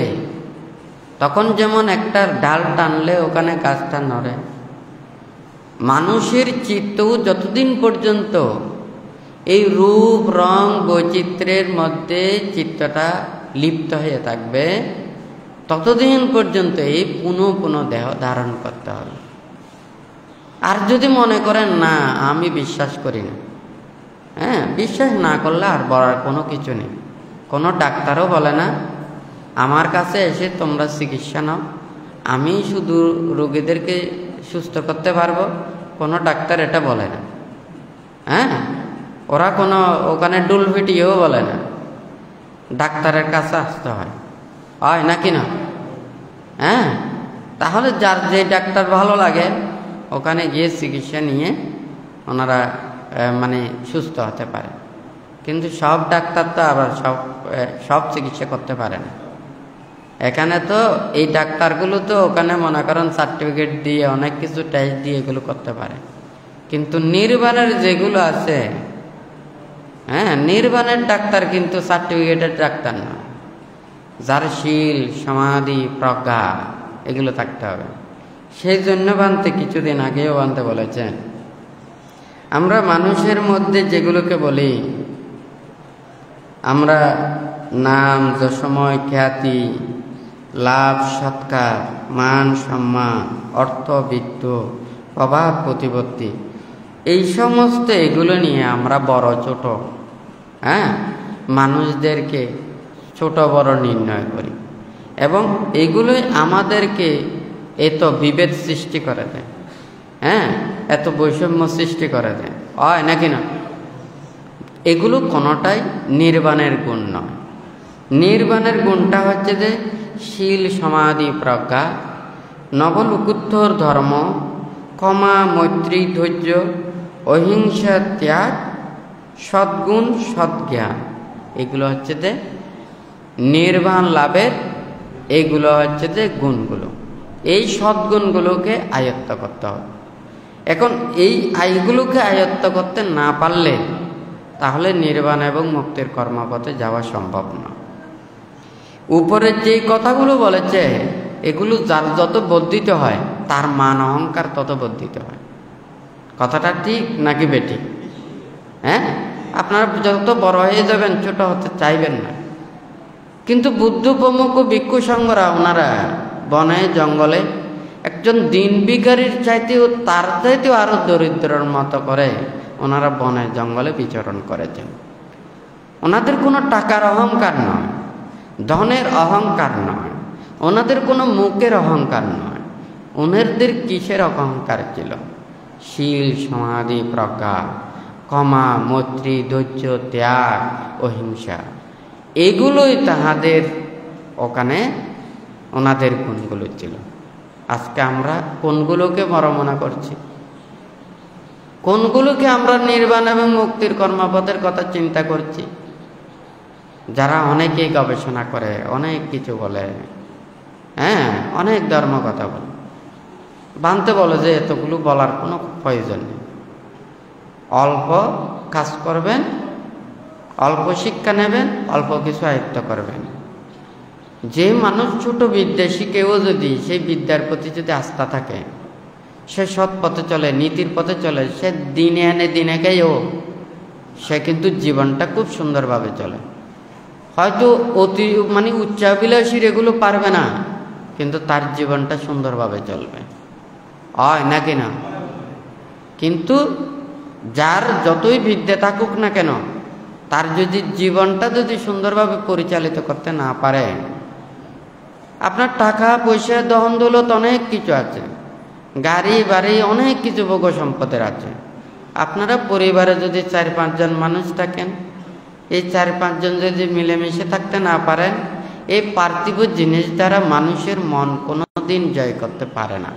তখন যেমন একটা ডাল টানলে ওখানে গাছটা নড়ে। মানুষের চিত্তও যতদিন পর্যন্ত এই রূপ রং বৈচিত্র্যের মধ্যে চিত্তটা লিপ্ত হয়ে থাকবে, ততদিন পর্যন্ত এই পুনঃ দেহ ধারণ করতে হবে। আর যদি মনে করেন না আমি বিশ্বাস করি না, হ্যাঁ, বিশ্বাস না করলে আর বলার কোনো কিছু নেই। কোনো ডাক্তারও বলে না আমার কাছে এসে তোমরা চিকিৎসা নাও, আমি শুধু রোগীদেরকে সুস্থ করতে পারবো, কোনো ডাক্তার এটা বলে না। হ্যাঁ, ওরা কোনো ওখানে ডুল ভিটিও বলে না, ডাক্তারের কাছে আসতে হয় নাকি না? হ্যাঁ, তাহলে যার যে ডাক্তার ভালো লাগে ওখানে গিয়ে চিকিৎসা নিয়ে ওনারা মানে সুস্থ হতে পারে। কিন্তু সব ডাক্তার তো আবার সব চিকিৎসা করতে পারে না। এখানে তো এই ডাক্তারগুলো তো ওখানে মনে করেন সার্টিফিকেট দিয়ে অনেক কিছু টেস্ট দিয়ে এগুলো করতে পারে, কিন্তু নির্বাণের যেগুলো আছে, হ্যাঁ, নির্বাণের ডাক্তার কিন্তু সার্টিফিকেটের ডাক্তার না, যার শীল সমাধি প্রজ্ঞা এগুলো থাকতে হবে। সেই জন্য বানতে কিছুদিন আগেও বানতে বলেছেন, আমরা মানুষের মধ্যে যেগুলোকে বলি, আমরা নাম যশময় খ্যাতি, লাভ সৎকার, মান সম্মান, অর্থ বিত্ত, প্রভাব প্রতিপত্তি, এই সমস্ত এগুলো নিয়ে আমরা বড় ছোট, হ্যাঁ, মানুষদেরকে ছোট বড় নির্ণয় করি, এবং এগুলোই আমাদেরকে এত বিভেদ সৃষ্টি করে দেয়, হ্যাঁ, এত বৈষম্য সৃষ্টি করে দেয়, নাকি না? এগুলো কোনোটাই নির্বাণের গুণ নয়। নির্বাণের গুণটা হচ্ছে যে শীল সমাধি প্রজ্ঞা, নবলোকোত্তর ধর্ম, ক্ষমা মৈত্রী ধৈর্য, অহিংসা ত্যাগ, সদ্গুণ সদ্জ্ঞান, এগুলো হচ্ছে যে নির্বাণ লাভের, এইগুলো হচ্ছে যে গুণগুলো। এই সদ্গুণগুলোকে আয়ত্ত করতে হবে। এখন এই এইগুলোকে আয়ত্ত করতে না পারলে তাহলে নির্বাণ এবং মুক্তির কর্মপথে যাওয়া সম্ভব না। উপরে যে কথাগুলো বলেছে এগুলো যার যত বর্ধিত হয় তার মান অহংকার তত বর্ধিত হয়। কথাটা ঠিক নাকি বেটি? হ্যাঁ, আপনারা যত বড় হয়ে যাবেন ছোট হতে চাইবেন না। কিন্তু বুদ্ধ প্রমুখ ভিক্ষু সংঘরা ওনারা বনে জঙ্গলে একজন দিন ভিখারির চাইতেও তার চাইতেও আরো দরিদ্রর মতো করে ওনারা বনে জঙ্গলে বিচরণ করেছেন। ওনাদের কোনো টাকার অহংকার নয়, ধনের অহংকার নয়, ওনাদের কোনো মুখের অহংকার নয়। ওনাদের কিসের অহংকার ছিল? শীল সমাধি প্রজ্ঞা, ক্ষমা মৈত্রী ধৈর্য ত্যাগ অহিংসা, এগুলোই তাহাদের ওখানে ওনাদের গুণগুলো ছিল। আজকে আমরা কোনগুলোকে বড় মনে করছি? কোনগুলোকে আমরা নির্বাণ এবং মুক্তির কর্মপথের কথা চিন্তা করছি? যারা অনেকেই গবেষণা করে, অনেক কিছু বলে, হ্যাঁ, অনেক ধর্ম কথা বলে, বানতে বলে যে এতগুলো বলার কোনো প্রয়োজন নেই, অল্প কাজ করবেন, অল্প শিক্ষা নেবেন, অল্প কিছু আয়ত্ত করবেন। যে মানুষ ছোট বিদ্যা শিখেও যদি সেই বিদ্যার প্রতি যদি আস্থা থাকে, সে সৎ পথে চলে, নীতির পথে চলে, সে দিনে আনে দিনে খাইও, সে কিন্তু জীবনটা খুব সুন্দরভাবে চলে। হয়তো অতি মানে উচ্চাভিলাষীর এগুলো পারবে না, কিন্তু তার জীবনটা সুন্দরভাবে চলবে, নাকি না? কিন্তু যার যতই বিদ্যা থাকুক না কেন, তার যদি জীবনটা যদি সুন্দরভাবে পরিচালিত করতে না পারে, আপনার টাকা পয়সা দহন দৌলত অনেক কিছু আছে, গাড়ি বাড়ি অনেক কিছু ভোগ সম্পদের আছে, আপনারা পরিবারে যদি 4-5 জন মানুষ থাকেন, এই 4-5 জন যদি মিলেমিশে থাকতে না পারেন, এই পার্থিব জিনিস দ্বারা মানুষের মন কোনোদিন জয় করতে পারে না।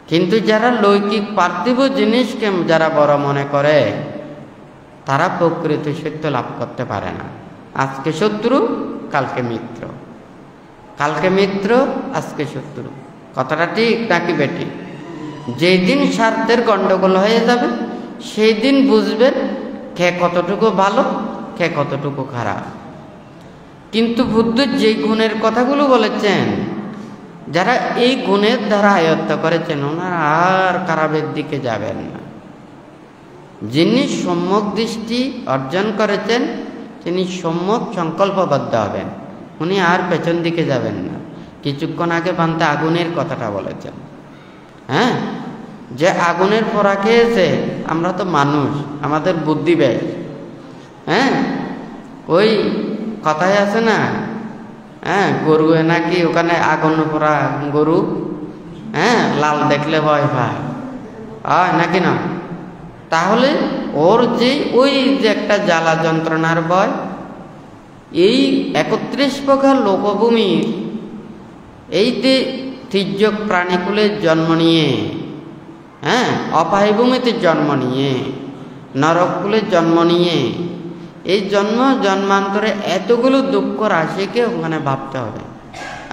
কিন্তু যারা লৌকিক পার্থিব জিনিসকে যারা বড় মনে করে, তারা প্রকৃত সত্য লাভ করতে পারে না। আজকে শত্রু, কালকে মিত্র, কালকে মিত্র, আজকে শত্রু। কথাটা ঠিক নাকি বেটি? যেই দিন স্বার্থের গন্ডগোল হয়ে যাবে সেই দিন বুঝবেন কে কতটুকু ভালো, কে কতটুকু খারাপ। কিন্তু বুদ্ধ যে গুণের কথাগুলো বলেছেন, যারা এই গুণের দ্বারা আয়ত্ত করেছেন, ওনারা আর খারাপের দিকে যাবেন না। যিনি সম্যক দৃষ্টি অর্জন করেছেন তিনি সম্যক সংকল্পবদ্ধ হবেন, উনি আর পেছন দিকে যাবেন না। কিছুক্ষণ আগে বান্তে আগুনের কথাটা বলেছেন, হ্যাঁ, যে আগুনের পোড়া খেয়েছে, আমরা তো মানুষ, আমাদের বুদ্ধি বেশ, হ্যাঁ, ওই কথায় আছে না, হ্যাঁ, গরু নাকি ওখানে আগুন পোড়া গরু, হ্যাঁ, লাল দেখলে ভয় পায়, নাকি না? তাহলে ওর যে ওই যে একটা জ্বালা যন্ত্রণার ভয়, এই 31 প্রকার লোকভূমির এই যে তির্যক প্রাণীকুলে জন্ম নিয়ে, অপায়ভূমিতে জন্ম নিয়ে, নরককুলে জন্ম নিয়ে, এই জন্মান্তরে এতগুলো দুঃখ রাশিকে ওখানে ভাবতে হবে।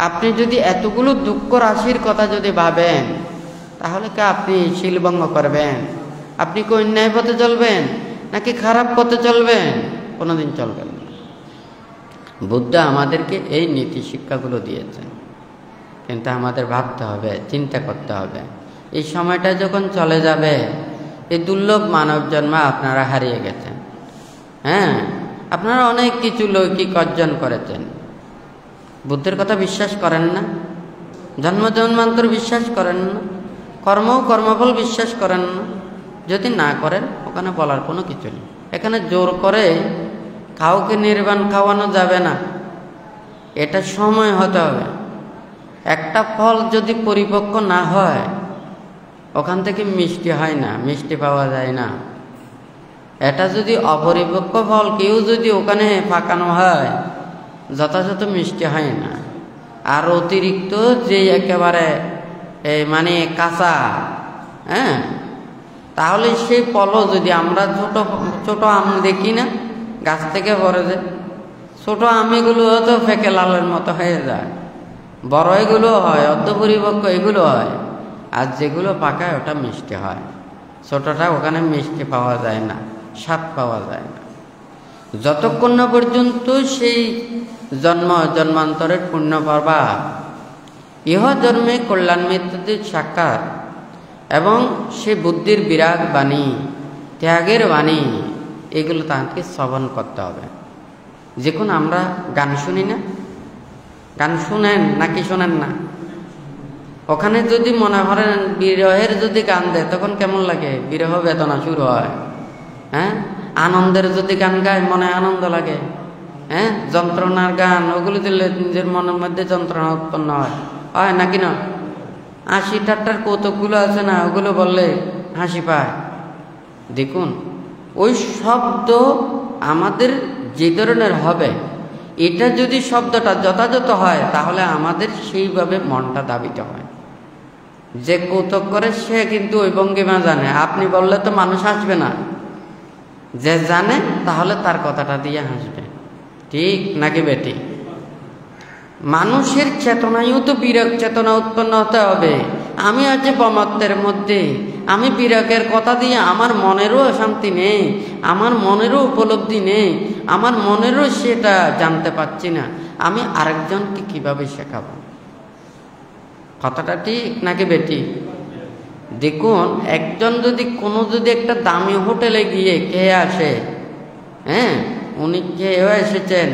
আপনি যদি এতগুলো দুঃখ রাশির কথা যদি ভাবেন, তাহলে কি আপনি শিলভঙ্গ করবেন? আপনি কি অন্যায় পথে চলবেন নাকি খারাপ পথে চলবেন? কোনোদিন চলবেন না। বুদ্ধ আমাদেরকে এই নীতি শিক্ষাগুলো দিয়েছেন, কিন্তু আমাদের ভাবতে হবে, চিন্তা করতে হবে। এই সময়টা যখন চলে যাবে, এই দুর্লভ মানব জন্ম আপনারা হারিয়ে গেছেন। আপনারা অনেক কিছু লৌকিক অর্জন করেছেন, বুদ্ধের কথা বিশ্বাস করেন না, জন্মান্তর বিশ্বাস করেন না, কর্মফল বিশ্বাস করেন না। যদি না করেন, ওখানে বলার কোনো কিছু নেই। এখানে জোর করে কাউকে নির্বাণ খাওয়ানো যাবে না, এটা সময় হতে হবে। একটা ফল যদি পরিপক্ক না হয়, ওখান থেকে মিষ্টি হয় না, মিষ্টি পাওয়া যায় না। এটা যদি অপরিপক্ক ফল কেউ যদি ওখানে পাকানো হয়, যথাযথ মিষ্টি হয় না। আর অতিরিক্ত যে একেবারে মানে কাঁচা, তাহলে সেই ফলও যদি আমরা ছোট আম দেখি না, গাছ থেকে পড়ে যায়, ছোট আমিগুলো হয়তো ফেকে লালের মতো হয়ে যায়, বড় এগুলো হয়, অর্ধপরিপক্ক এগুলো হয়, আর যেগুলো পাকায় ওটা মিষ্টি হয়। ছোটটা ওখানে মিষ্টি পাওয়া যায় না, স্বাদ পাওয়া যায় না। যতক্ষণ না পর্যন্ত সেই জন্মান্তরের পুণ্য পাবা, ইহ জন্মে কল্যাণ মৃত্যুদের সাক্ষাৎ এবং সে বুদ্ধির বিরাগ বাণী, ত্যাগের বাণী, এগুলো তাকে শ্রবণ করতে হবে। যখন আমরা গান শুনি না, গান শুনেন নাকি শোনেন না? ওখানে যদি মনে করেন বিরহের যদি গান দেয়, তখন কেমন লাগে? বিরহ বেদনা শুরু হয়। আনন্দের যদি গান গায়, মনে আনন্দ লাগে। যন্ত্রণার গান, ওগুলো দিলে নিজের মনের মধ্যে যন্ত্রণা উৎপন্ন হয় নাকি না? হাসি ঠাট্টার কৌতুকগুলো আছে না, ওগুলো বললে হাসি পায়। দেখুন, ওই শব্দ আমাদের যে ধরনের হবে, এটা যদি শব্দটা যথাযথ হয়, তাহলে আমাদের সেইভাবে মনটা দাবিত হয়। যে কৌতুক করে সে কিন্তু ওই ভঙ্গিমা জানে, আপনি বললে তো মানুষ হাসবে না। যে জানে তাহলে তার কথাটা দিয়ে হাসবে, ঠিক নাকি বেটি? মানুষের চেতনায়ও তো বিরাগ চেতনা উৎপন্ন হতে হবে। আমি আজ বমত্বের মধ্যে, আমি বিরাগের কথা দিয়ে আমার মনেরও শান্তি নেই, আমার মনেরও উপলব্ধি নেই, আমার মনেরও সেটা জানতে পারছি না, আমি আরেকজনকে কিভাবে শেখাবো? কথাটা ঠিক নাকি বেটি? দেখুন, একজন যদি একটা দামি হোটেলে গিয়ে খেয়ে আসে, উনি খেয়েও এসেছেন,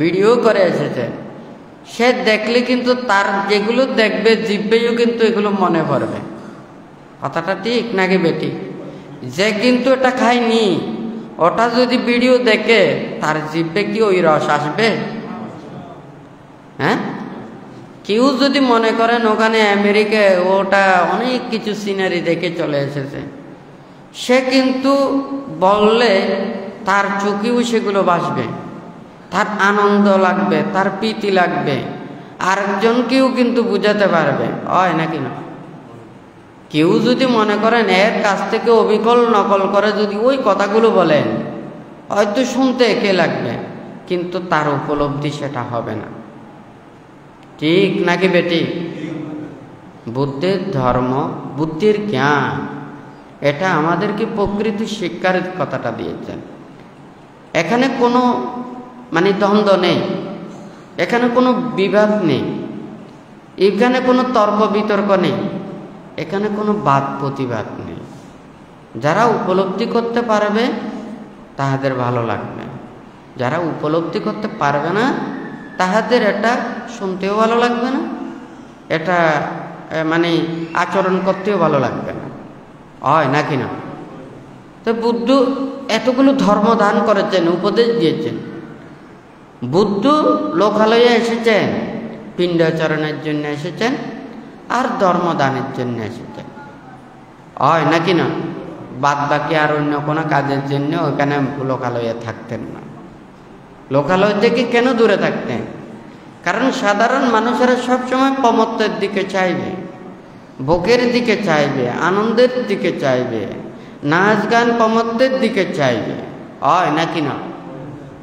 ভিডিও করে এসেছেন, সে দেখলে কিন্তু তার যেগুলো দেখবে জিভেও কিন্তু এগুলো মনে পড়বে। কথাটা ঠিক নাকি বেটি? যে কিন্তু এটা খায়নি, ওটা যদি ভিডিও দেখে, তার জিভে কি ওই রস আসবে? কেউ যদি মনে করেন ওখানে আমেরিকায় ওটা অনেক কিছু সিনারি দেখে চলে এসেছে, সে কিন্তু বললে তার চোখেও সেগুলো ভাসবে, তার আনন্দ লাগবে, তার প্রীতি লাগবে, আরেকজনকেও কিন্তু বুঝাতে পারবে, হয় নাকি না? কেউ যদি মনে করেন এর কাছ থেকে অবিকল নকল করে যদি ওই কথাগুলো বলেন, হয়তো শুনতে একে লাগবে, কিন্তু তার উপলব্ধি সেটা হবে না, ঠিক নাকি বেটি? বুদ্ধের ধর্ম, বুদ্ধির জ্ঞান, এটা আমাদেরকে প্রকৃতি শিক্ষার কথাটা দিয়েছেন। এখানে কোনো দ্বন্দ্ব নেই, এখানে কোনো বিবাদ নেই, এখানে কোনো তর্ক বিতর্ক নেই, এখানে কোনো বাদ প্রতিবাদ নেই। যারা উপলব্ধি করতে পারবে তাহাদের ভালো লাগবে, যারা উপলব্ধি করতে পারবে না তাহাদের এটা শুনতেও ভালো লাগবে না, এটা আচরণ করতেও ভালো লাগবে না, হয় নাকি না? তো বুদ্ধ এতগুলো ধর্ম দান করেছেন, উপদেশ দিয়েছেন। বুদ্ধ লোকালয়ে এসেছেন, পিণ্ডাচরণের জন্য এসেছেন, আর ধর্মদানের জন্য এসেছেন। হয় নাকি না? বাদ বাকি আর অন্য কোনো কাজের জন্য ওখানে লোকালয়ে থাকতেন না। লোকালয় থেকে কেন দূরে থাকতেন? কারণ সাধারণ মানুষেরা সবসময় প্রমত্তের দিকে চাইবে, ভোগের দিকে চাইবে, আনন্দের দিকে চাইবে, নাচ গান প্রমত্তের দিকে চাইবে, হয় নাকি না?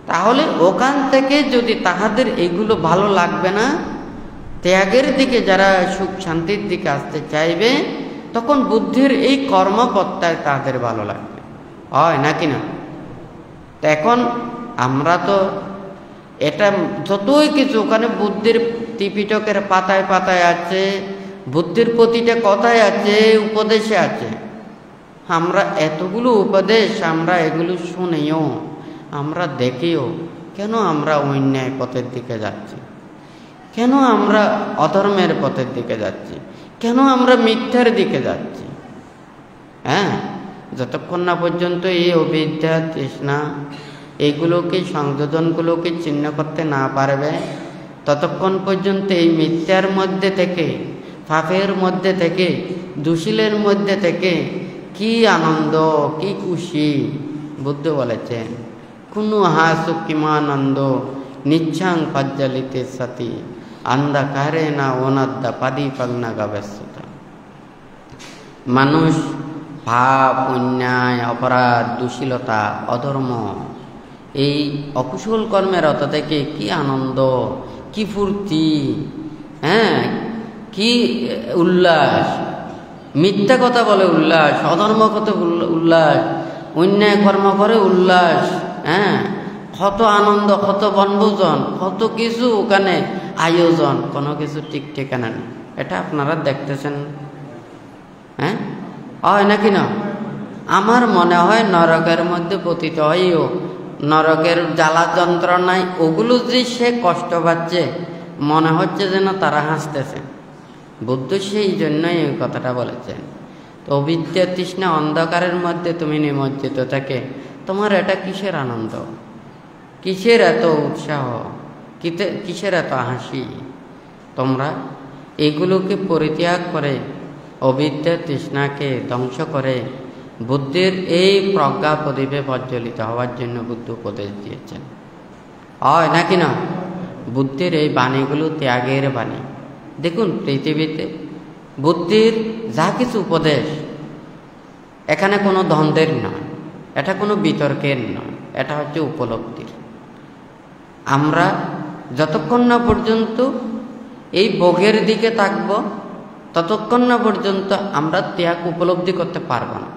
তাহলে ওখান থেকে যদি তাহাদের এগুলো ভালো লাগবে না, ত্যাগের দিকে যারা সুখ শান্তির দিকে আসতে চাইবে, তখন বুদ্ধির এই কর্মপত্তায় তাদের ভালো লাগবে, হয় নাকি না? তো এখন আমরা তো এটা যতই কিছু ওখানে বুদ্ধির ত্রিপিটকের পাতায় পাতায় আছে, বুদ্ধির প্রতিটা কথায় আছে, উপদেশে আছে। আমরা এতগুলো উপদেশ আমরা এগুলো শুনেও, আমরা দেখিও, কেন আমরা অন্যায় পথের দিকে যাচ্ছি? কেন আমরা অধর্মের পথের দিকে যাচ্ছি? কেন আমরা মিথ্যার দিকে যাচ্ছি? হ্যাঁ, যতক্ষণ না পর্যন্ত এই অবিদ্যা তৃষ্ণা এইগুলোকে সংযোজনগুলোকে চিহ্ন করতে না পারবে, ততক্ষণ পর্যন্ত এই মিথ্যার মধ্যে থেকে, পাপের মধ্যে থেকে, দুশীলের মধ্যে থেকে কি আনন্দ, কি খুশি! বুদ্ধ বলেছেন, কুনু হাসু কিমানন্দ নিচ্ছাং পজ্জলিতে সতি অন্ধকারে না অনাদ্দা পাদি পাগনা গাবেশ্বতা। মানুষ পাপ, অন্যায়, অপরাধ, দুশীলতা, অধর্ম এই অকুশল কর্মের অত থেকে কি আনন্দ, কি ফুর্তি, হ্যাঁ, কি উল্লাস! মিথ্যা কথা বলে উল্লাস, অধর্ম কথা উল্লাস, অন্যায় কর্ম করে উল্লাস, হ্যাঁ, কত আনন্দ, কত বনভোজন, কত কিছু ওখানে আয়োজন, কোনো কিছু ঠিক ঠিকানা নেই। এটা আপনারা দেখতেছেন, হ্যাঁ, হয় নাকি না? আমার মনে হয় নরকের মধ্যে পতিত হইও, নরকের জ্বালা যন্ত্রণায় ওগুলো যে সে কষ্ট পাচ্ছে, মনে হচ্ছে যেন তারা হাসতেছে। বুদ্ধ সেই জন্যই এই কথাটা বলেছেন। তো অবিদ্যা তৃষ্ণা অন্ধকারের মধ্যে তুমি নিমজ্জিত থাকে, তোমার এটা কিসের আনন্দ, কিসের এত উৎসাহ, কিসের এত হাসি? তোমরা এগুলোকে পরিত্যাগ করে, অবিদ্যা তৃষ্ণাকে ধ্বংস করে বুদ্ধির এই প্রজ্ঞা প্রদীপে প্রজ্বলিত হওয়ার জন্য বুদ্ধ উপদেশ দিয়েছেন, হয় নাকি না? বুদ্ধির এই বাণীগুলো ত্যাগের বাণী। দেখুন পৃথিবীতে বুদ্ধির যা কিছু উপদেশ, এখানে কোনো দ্বন্দ্বের নয়, এটা কোনো বিতর্কের নয়, এটা হচ্ছে উপলব্ধির। আমরা যতক্ষণ না পর্যন্ত এই ভোগের দিকে থাকব, ততক্ষণ না পর্যন্ত আমরা ত্যাগ উপলব্ধি করতে পারব না।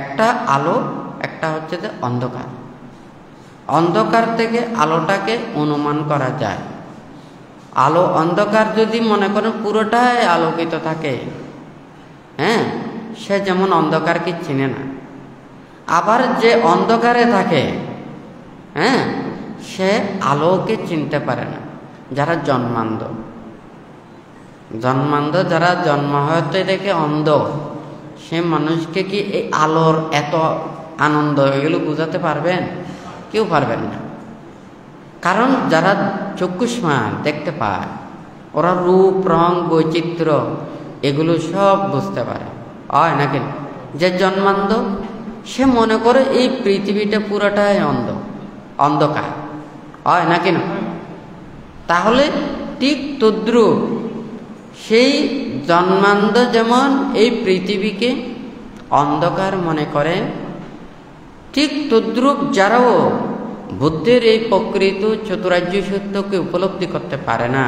একটা আলো, একটা হচ্ছে যে অন্ধকার। অন্ধকার থেকে আলোটাকে অনুমান করা যায়। আলো অন্ধকার যদি মনে করেন পুরোটাই আলোকিত থাকে, হ্যাঁ, সে যেমন অন্ধকারকে চিনে না। আবার যে অন্ধকারে থাকে, হ্যাঁ, সে আলোকে চিনতে পারে না। যারা জন্মান্ধ, যারা জন্ম হতে দেখে অন্ধ, সে মানুষকে কি এই আলোর এত আনন্দ এগুলো বুঝাতে পারবেন? কেউ পারবেন না। কারণ যারা চক্ষুষ্মান দেখতে পায়, ওরা রূপ, রং, বৈচিত্র্য এগুলো সব বুঝতে পারে, হয় নাকি? যে জন্মান্ধ সে মনে করে এই পৃথিবীটা পুরোটাই অন্ধকার, হয় নাকি না? তাহলে ঠিক তদ্রূপ সেই জন্মান্ধ যেমন এই পৃথিবীকে অন্ধকার মনে করে, ঠিক তদ্রূপ যারাও বুদ্ধের এই প্রকৃত চতুরার্য সত্যকে উপলব্ধি করতে পারে না,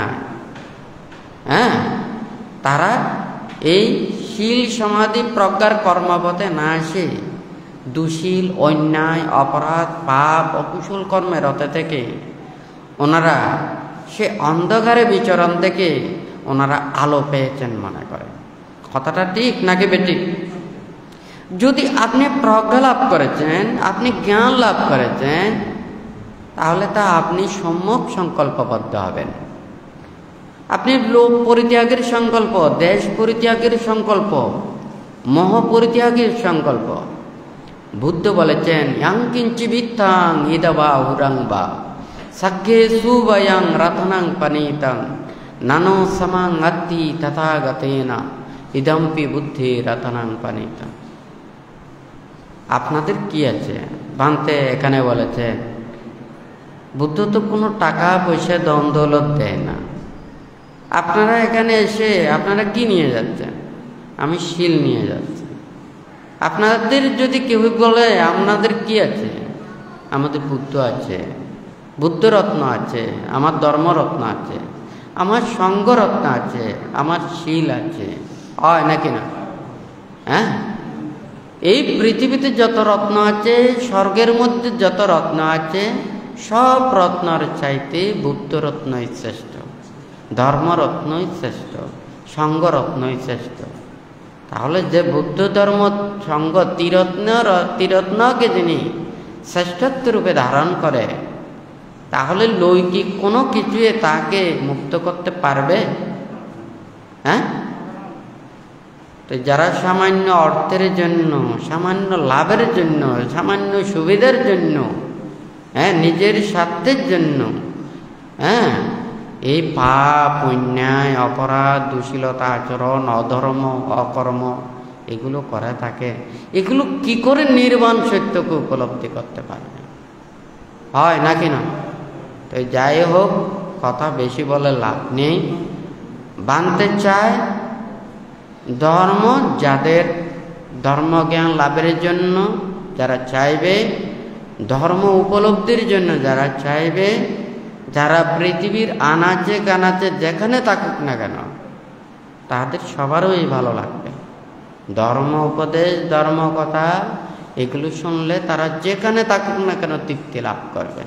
হ্যাঁ, তারা এই শীল সমাধি প্রজ্ঞার কর্মপথে না আসে দুশীল, অন্যায়, অপরাধ, পাপ, অকুশল কর্মের রতে থেকে ওনারা সে অন্ধকারে বিচরণ থেকে ওনারা আলো পেয়েছেন মনে করে। কথাটা ঠিক নাকি বেঠিক? যদি আপনি প্রজ্ঞা লাভ করেছেন, আপনি জ্ঞান লাভ করেছেন, তাহলে তা আপনি সম্যক সংকল্পবদ্ধ হবেন। আপনি লোভ পরিত্যাগের সংকল্প, দেশ পরিত্যাগের সংকল্প, মোহ পরিত্যাগের সংকল্প। বুদ্ধ বলেছেন, ইয়াং কিঞ্চি বিত্তাং ইদবা হুরাং বা সাগ্গে সুবয়াং রতনাং পানিতাং নানো সমাং আত্তি তথাগতেনা ইদম্পি বুদ্ধি রতনাং পানিতা। আপনাদের কি আছে? বানতে এখানে বলেছে বুদ্ধ তো কোনো টাকা পয়সা দন দৌলত দেয় না। আপনারা এখানে এসে আপনারা কি নিয়ে যাচ্ছেন? আমি শিল নিয়ে যাচ্ছি। আপনাদের যদি কেউ বলে আপনাদের কি আছে? আমাদের বুদ্ধ আছে, বুদ্ধরত্ন আছে, আমার ধর্মরত্ন আছে, আমার সঙ্গরত্ন আছে, আমার শিল আছে, হয় নাকি না? হ্যাঁ, এই পৃথিবীতে যত রত্ন আছে, স্বর্গের মধ্যে যত রত্ন আছে, সব রত্নর চাইতে বুদ্ধরত্নই শ্রেষ্ঠ, ধর্মরত্নই শ্রেষ্ঠ, সঙ্গরত্নই শ্রেষ্ঠ। তাহলে যে বুদ্ধ ধর্ম সঙ্গ ত্রিরত্নকে যিনি শ্রেষ্ঠত্ব রূপে ধারণ করে, তাহলে লৌকিক কোনো কিছুয়ে তাকে মুক্ত করতে পারবে? হ্যাঁ, তো যারা সামান্য অর্থের জন্য, সামান্য লাভের জন্য, সামান্য সুবিধার জন্য, হ্যাঁ, নিজের স্বার্থের জন্য, হ্যাঁ, এই পাপ, অন্যায়, অপরাধ, দুশীলতা আচরণ, অধর্ম, অকর্ম এগুলো করে থাকে, এগুলো কি করে নির্বাণ সত্যকে উপলব্ধি করতে পারবে? হয় নাকি না? তো যাই হোক, কথা বেশি বলে লাভ নেই। বানতে চায় ধর্ম, যাদের ধর্মজ্ঞান লাভের জন্য যারা চাইবে, ধর্ম উপলব্ধির জন্য যারা চাইবে, যারা পৃথিবীর আনাচে কানাচে যেখানে থাকুক না কেন তাদের সবারই ভালো লাগবে। ধর্ম উপদেশ, ধর্ম কথা এগুলো শুনলে তারা যেখানে থাকুক না কেন তৃপ্তি লাভ করবে।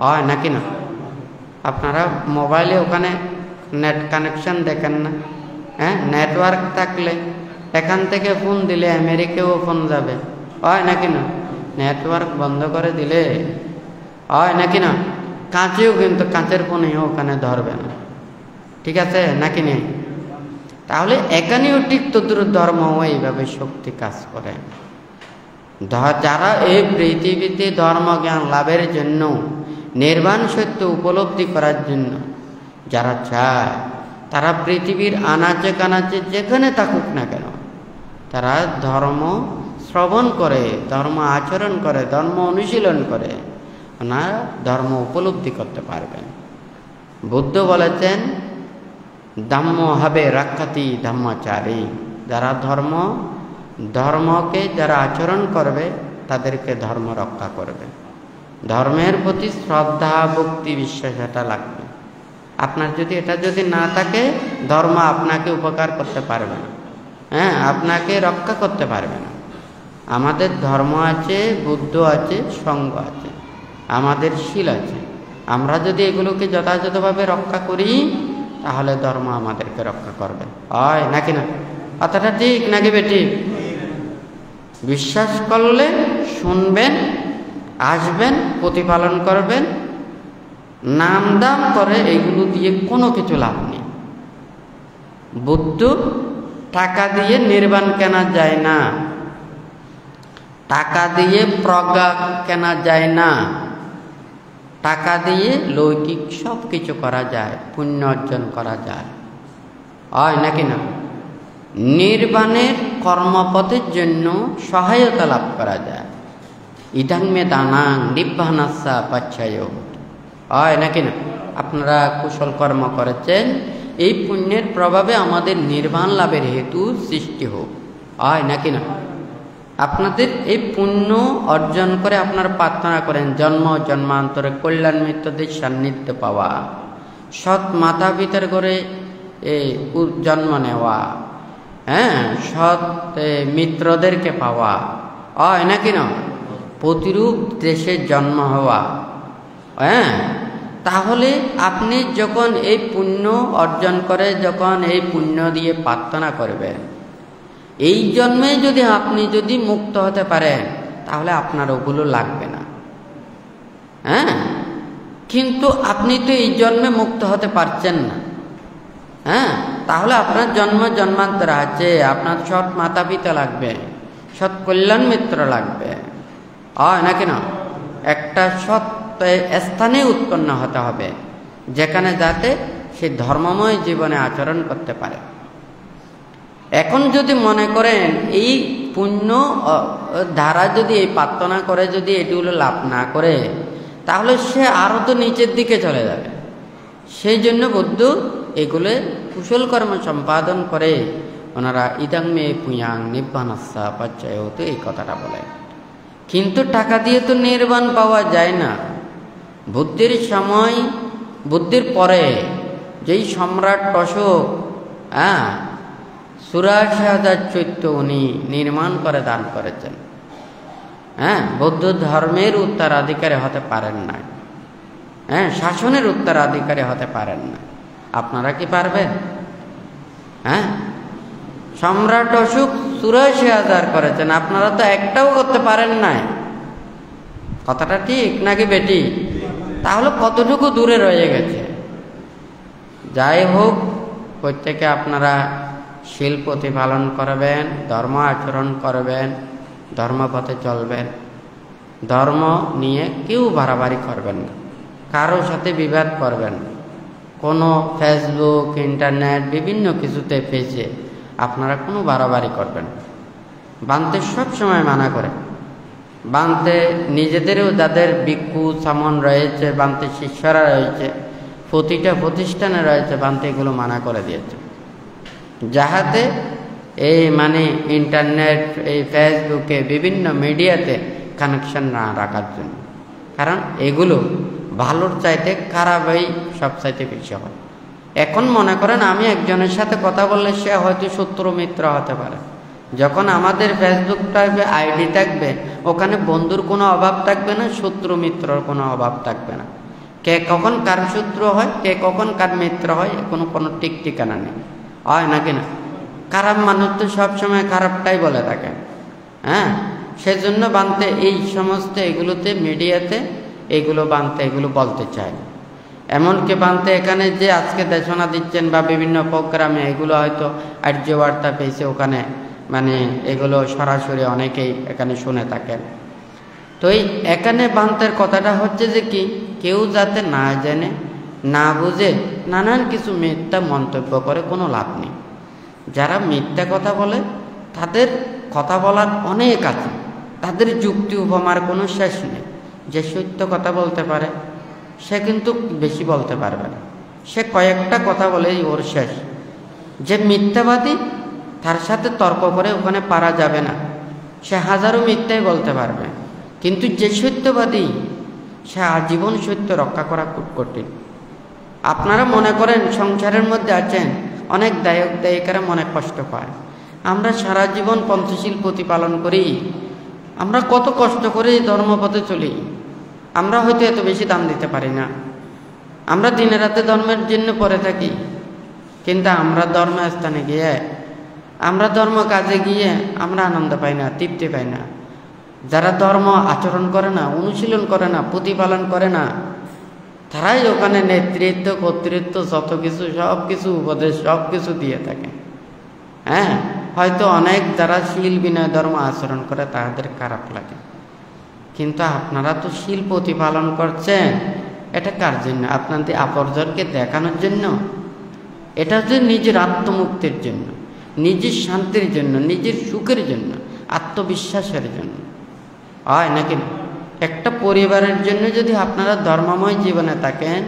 হয় নাকি না? আপনারা মোবাইলে ওখানে নেট কানেকশন দেখেন না? হ্যাঁ, নেটওয়ার্ক থাকলে এখান থেকে ফোন দিলে আমেরিকাও ফোন যাবে। হয় নাকি না? নেটওয়ার্ক বন্ধ করে দিলে হয় নাকি না? কাঁচেও কিন্তু কাঁচের ফোনেও ওখানে ধরবে না। ঠিক আছে নাকি নেই? তাহলে এখানেও ঠিক তদ্রুপ ধর্ম এইভাবে শক্তি কাজ করে। যারা এই পৃথিবীতে ধর্মজ্ঞান লাভের জন্য, নির্বাণ সত্য উপলব্ধি করার জন্য যারা চায়, তারা পৃথিবীর আনাচে কানাচে যেখানে থাকুক না কেন তারা ধর্ম শ্রবণ করে, ধর্ম আচরণ করে, ধর্ম অনুশীলন করে, ওনারা ধর্ম উপলব্ধি করতে পারবেন। বুদ্ধ বলেছেন ধম্ম হবে রক্ষাতি ধম্মচারী। যারা ধর্মকে যারা আচরণ করবে তাদেরকে ধর্ম রক্ষা করবে। ধর্মের প্রতি শ্রদ্ধা, ভক্তি, বিশ্বাস এটা লাগবে। আপনার এটা যদি না থাকে, ধর্ম আপনাকে উপকার করতে পারবে না, হ্যাঁ, আপনাকে রক্ষা করতে পারবে না। আমাদের ধর্ম আছে, বুদ্ধ আছে, সঙ্গ আছে, আমাদের শীল আছে। আমরা যদি এগুলোকে যথাযথভাবে রক্ষা করি তাহলে ধর্ম আমাদেরকে রক্ষা করবে। হয় নাকি না? কথাটা ঠিক নাকি বেঠিক? বিশ্বাস করলে শুনবেন, আসবেন, প্রতিপালন করবেন। নাম দাম করে এগুলো দিয়ে কোনো কিছু লাভ নেই। বুদ্ধ টাকা দিয়ে নির্বাণ কেনা যায় না, টাকা দিয়ে প্রজ্ঞা কেনা যায় না, টাকা দিয়ে লৌকিক সব কিছু করা যায়, পুণ্য অর্জন করা যায়। হয় নাকি না? নির্বাণের কর্মপথের জন্য সহায়তা লাভ করা যায়। ইদাং মে দানাং নিব্বানাস্যা পাচ্ছায়। হয় নাকি না? আপনারা কুশল কর্ম করেছেন, এই পুণ্যের প্রভাবে আমাদের নির্বাণ লাভের হেতু সৃষ্টি হোক। হয় নাকি না? আপনাদের এই পুণ্য অর্জন করে আপনারা প্রার্থনা করেন জন্ম জন্মান্তরে কল্যাণ মিত্রদের সান্নিধ্য পাওয়া, সৎ মাতা পিতার ঘরে জন্ম নেওয়া, হ্যাঁ, সৎ মিত্রদেরকে পাওয়া। হয় নাকি না? প্রতিরূপ দেশে জন্ম হওয়া। হ্যাঁ, তাহলে আপনি যখন এই পুণ্য অর্জন করে, যখন এই পুণ্য দিয়ে প্রার্থনা করবেন, এই জন্মে আপনি মুক্ত হতে পারেন তাহলে আপনার ওগুলো লাগবে না। হ্যাঁ, কিন্তু আপনি তো এই জন্মে মুক্ত হতে পারছেন না। হ্যাঁ, তাহলে আপনার জন্ম জন্মান্তর আছে, আপনার সৎ মাতা পিতা লাগবে, সৎ কল্যাণ মিত্র লাগবে। হয় নাকি না? একটা সৎ স্থানে উৎপন্ন হতে হবে যেখানে যাতে সে ধর্মময় জীবনে আচরণ করতে পারে। এখন যদি মনে করেন এই পুণ্য ধারা যদি এই প্রার্থনা করে যদি এটিগুলো লাভ না করে, তাহলে সে আরও তো নিচের দিকে চলে যাবে। সেই জন্য বুদ্ধ এগুলো কুশল কর্ম সম্পাদন করে ওনারা ইদাং মে পুয়াং নিব্বানাস্যা পাচ্ছায় তো এই কথাটা বলে। কিন্তু টাকা দিয়ে তো নির্বাণ পাওয়া যায় না। বুদ্ধির সময়, বুদ্ধির পরে যেই সম্রাট অশোক ৮৪,০০০ চৈত্য উনি নির্মাণ করে দান করেছেন। বৌদ্ধ ধর্মের উত্তরাধিকারী হতে পারেন না, শাসনের উত্তরাধিকারী হতে পারেন না। আপনারা কি পারবেন? সম্রাট অশোক ৮৪,০০০ করেছেন, আপনারা তো একটাও করতে পারেন নাই। কথাটা ঠিক নাকি বেটি? তাহলে কতটুকু দূরে রয়ে গেছে। যাই হোক, প্রত্যেকে আপনারা শীল প্রতিপালন করবেন, ধর্ম আচরণ করবেন, ধর্মপথে চলবেন। ধর্ম নিয়ে কেউ বাড়াবাড়ি করবেন না, কারোর সাথে বিবাদ করবেন না। কোনো ফেসবুক, ইন্টারনেট বিভিন্ন কিছুতে পেজে আপনারা কোনো বাড়াবাড়ি করবেন। বানতে সবসময় মানা করে। বানতে নিজেদেরও যাদের ভিক্ষু সামন রয়েছে, বানতে শিষ্যরা রয়েছে, প্রতিটা প্রতিষ্ঠানে রয়েছে, বানতে এগুলো মানা করে দিয়েছে, যাহাতে এই ইন্টারনেট, এই ফেসবুকে বিভিন্ন মিডিয়াতে কানেকশন না রাখার জন্য। কারণ এগুলো ভালোর চাইতে খারাপই সবচাইতে বেশি হয়। এখন মনে করেন আমি একজনের সাথে কথা বললে সে হয়তো শত্রু মিত্র হতে পারে। যখন আমাদের ফেসবুক থাকবে, আইডি থাকবে, ওখানে বন্ধুর কোনো অভাব থাকবে না, শত্রু মিত্রর কোনো অভাব থাকবে না। কে কখন কার শত্রু হয়, কে কখন কার মিত্র হয়, কোনো ঠিক ঠিকানা নেই, হয় নাকি না? খারাপ মানুষ তো সবসময় খারাপটাই বলে থাকে। সেজন্য বানতে এই সমস্ত এগুলোতে, মিডিয়াতে এগুলো বানতে এগুলো বলতে চায়। এমনকি বানতে এখানে যে আজকে দেশনা দিচ্ছেন বা বিভিন্ন প্রোগ্রামে, এগুলো হয়তো আর্যবার্তা পেয়েছে, ওখানে এগুলো সরাসরি অনেকেই এখানে শুনে থাকেন। তো এখানে বান্তের কথাটা হচ্ছে যে কি, কেউ যাতে না জেনে না বুঝে নানান কিছু মিথ্যা মন্তব্য করে কোনো লাভ নেই। যারা মিথ্যা কথা বলে তাদের কথা বলার অনেক আছে, তাদের যুক্তি উপমার কোনো শেষ নেই। যে সত্য কথা বলতে পারে সে কিন্তু বেশি বলতে পারবে না, সে কয়েকটা কথা বলেই ওর শেষ। যে মিথ্যাবাদী, তার সাথে তর্ক করে ওখানে পারা যাবে না, সে হাজারো মিথ্যাই বলতে পারবে। কিন্তু যে সত্যবাদী, সে আজীবন সত্য রক্ষা করা খুব কঠিন। আপনারা মনে করেন সংসারের মধ্যে আছেন, অনেক দায়ক দায়িকারা মনে কষ্ট পায়। আমরা সারা জীবন পঞ্চশীল প্রতিপালন করি, আমরা কত কষ্ট করে ধর্মপথে চলি। আমরা হয়তো এত বেশি দাম দিতে পারি না, আমরা দিনে রাতে ধর্মের জন্য পড়ে থাকি। কিন্তু আমরা ধর্মস্থানে গিয়ে, আমরা ধর্ম কাজে গিয়ে আমরা আনন্দ পাই না, তৃপ্তি পাই না। যারা ধর্ম আচরণ করে না, অনুশীলন করে না, প্রতিপালন করে না, তারাই ওখানে নেতৃত্ব, কর্তৃত্ব, যত কিছু সব কিছু উপদেশ সব কিছু দিয়ে থাকে। হয়তো অনেক যারা শীল বিনয় ধর্ম আচরণ করে তাদের খারাপ লাগে। কিন্তু আপনারা তো শীল প্রতিপালন করছেন, এটা কার জন্য? আপনাদের অপরজনকে দেখানোর জন্য? এটা হচ্ছে নিজের আত্মমুক্তির জন্য, নিজের শান্তির জন্য, নিজের সুখের জন্য, আত্মবিশ্বাসের জন্য, হয় নাকি? একটা পরিবারের জন্য যদি আপনারা ধর্মময় জীবনে থাকেন,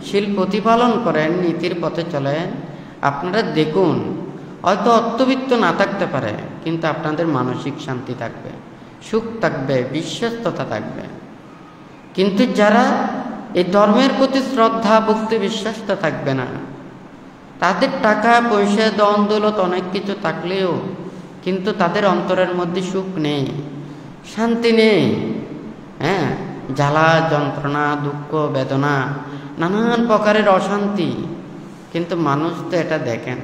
শীল প্রতিপালন করেন, নীতির পথে চলেন, আপনারা দেখুন হয়তো অর্থবিত্ত না থাকতে পারে, কিন্তু আপনাদের মানসিক শান্তি থাকবে, সুখ থাকবে, বিশ্বস্ততা থাকবে। কিন্তু যারা এই ধর্মের প্রতি শ্রদ্ধা, ভক্তি, বিশ্বাসটা থাকবে না, তাদের টাকা পয়সা, ধন দৌলত অনেক কিছু থাকলেও কিন্তু তাদের অন্তরের মধ্যে সুখ নেই, শান্তি নেই। জ্বালা যন্ত্রণা, দুঃখ বেদনা, নানান প্রকারের অশান্তি। কিন্তু মানুষ তো এটা দেখেন।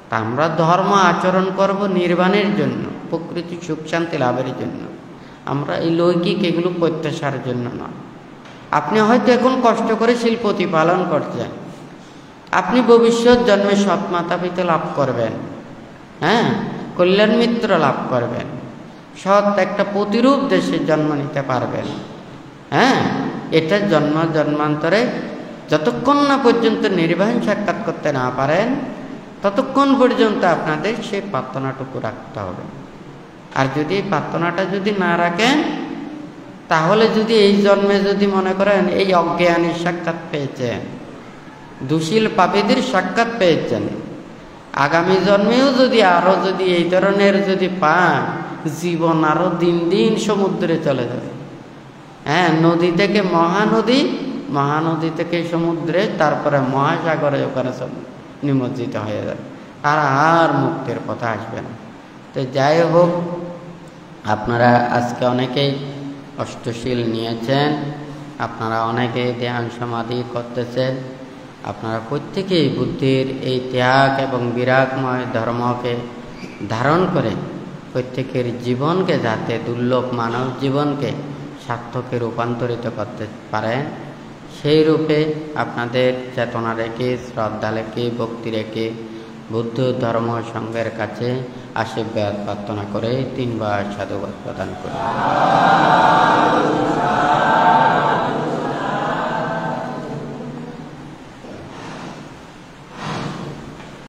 তা আমরা ধর্ম আচরণ করব নির্বাণের জন্য, প্রকৃতি সুখ শান্তি লাভের জন্য। আমরা এই লৌকিক এগুলো প্রত্যাশার জন্য নয়। আপনি হয়তো এখন কষ্ট করে শীল প্রতিপালন করছেন, আপনি ভবিষ্যৎ জন্মে সৎ মাতা পিতা লাভ করবেন, কল্যাণ মিত্র লাভ করবেন, সৎ একটা প্রতিরূপ দেশে জন্ম নিতে পারবেন। এটা জন্মান্তরে যতক্ষণ না পর্যন্ত নির্বাণ সাক্ষাৎ করতে না পারেন, ততক্ষণ পর্যন্ত আপনাদের সেই প্রার্থনাটুকু রাখতে হবে। আর যদি এই প্রার্থনাটা যদি না রাখেন, তাহলে যদি এই জন্মে যদি মনে করেন এই অজ্ঞানীর সাক্ষাৎ পেয়েছেন, দুশীল পাপীদের সাক্ষাৎ পেয়েছেন, আগামী জন্মেও যদি আরো যদি এই ধরনের যদি পান, জীবন আরো দিন দিন সমুদ্রে চলে যাবে। হ্যাঁ, নদী থেকে মহানদী, মহানদী থেকে সমুদ্রে, তারপরে মহাসাগরে ওখানে সব নিমজ্জিত হয়ে যাবে, আর মুক্তির কথা আসবে না। তো যাই হোক, আপনারা আজকে অনেকেই অষ্টশীল নিয়েছেন, আপনারা অনেকেই ধ্যান সমাধি করতেছেন। আপনারা প্রত্যেকেই বুদ্ধির এই ত্যাগ এবং বিরাগময় ধর্মকে ধারণ করে প্রত্যেকের জীবনকে যাতে দুর্লভ মানব জীবনকে সার্থকে রূপান্তরিত করতে পারেন, সেই রূপে আপনাদের চেতনা রেখে, শ্রদ্ধা রেখে, ভক্তি রেখে বুদ্ধ ধর্ম সংঘের কাছে আশীর্বাদ প্রার্থনা করে 3 বার সাধুবাদ প্রদান করি।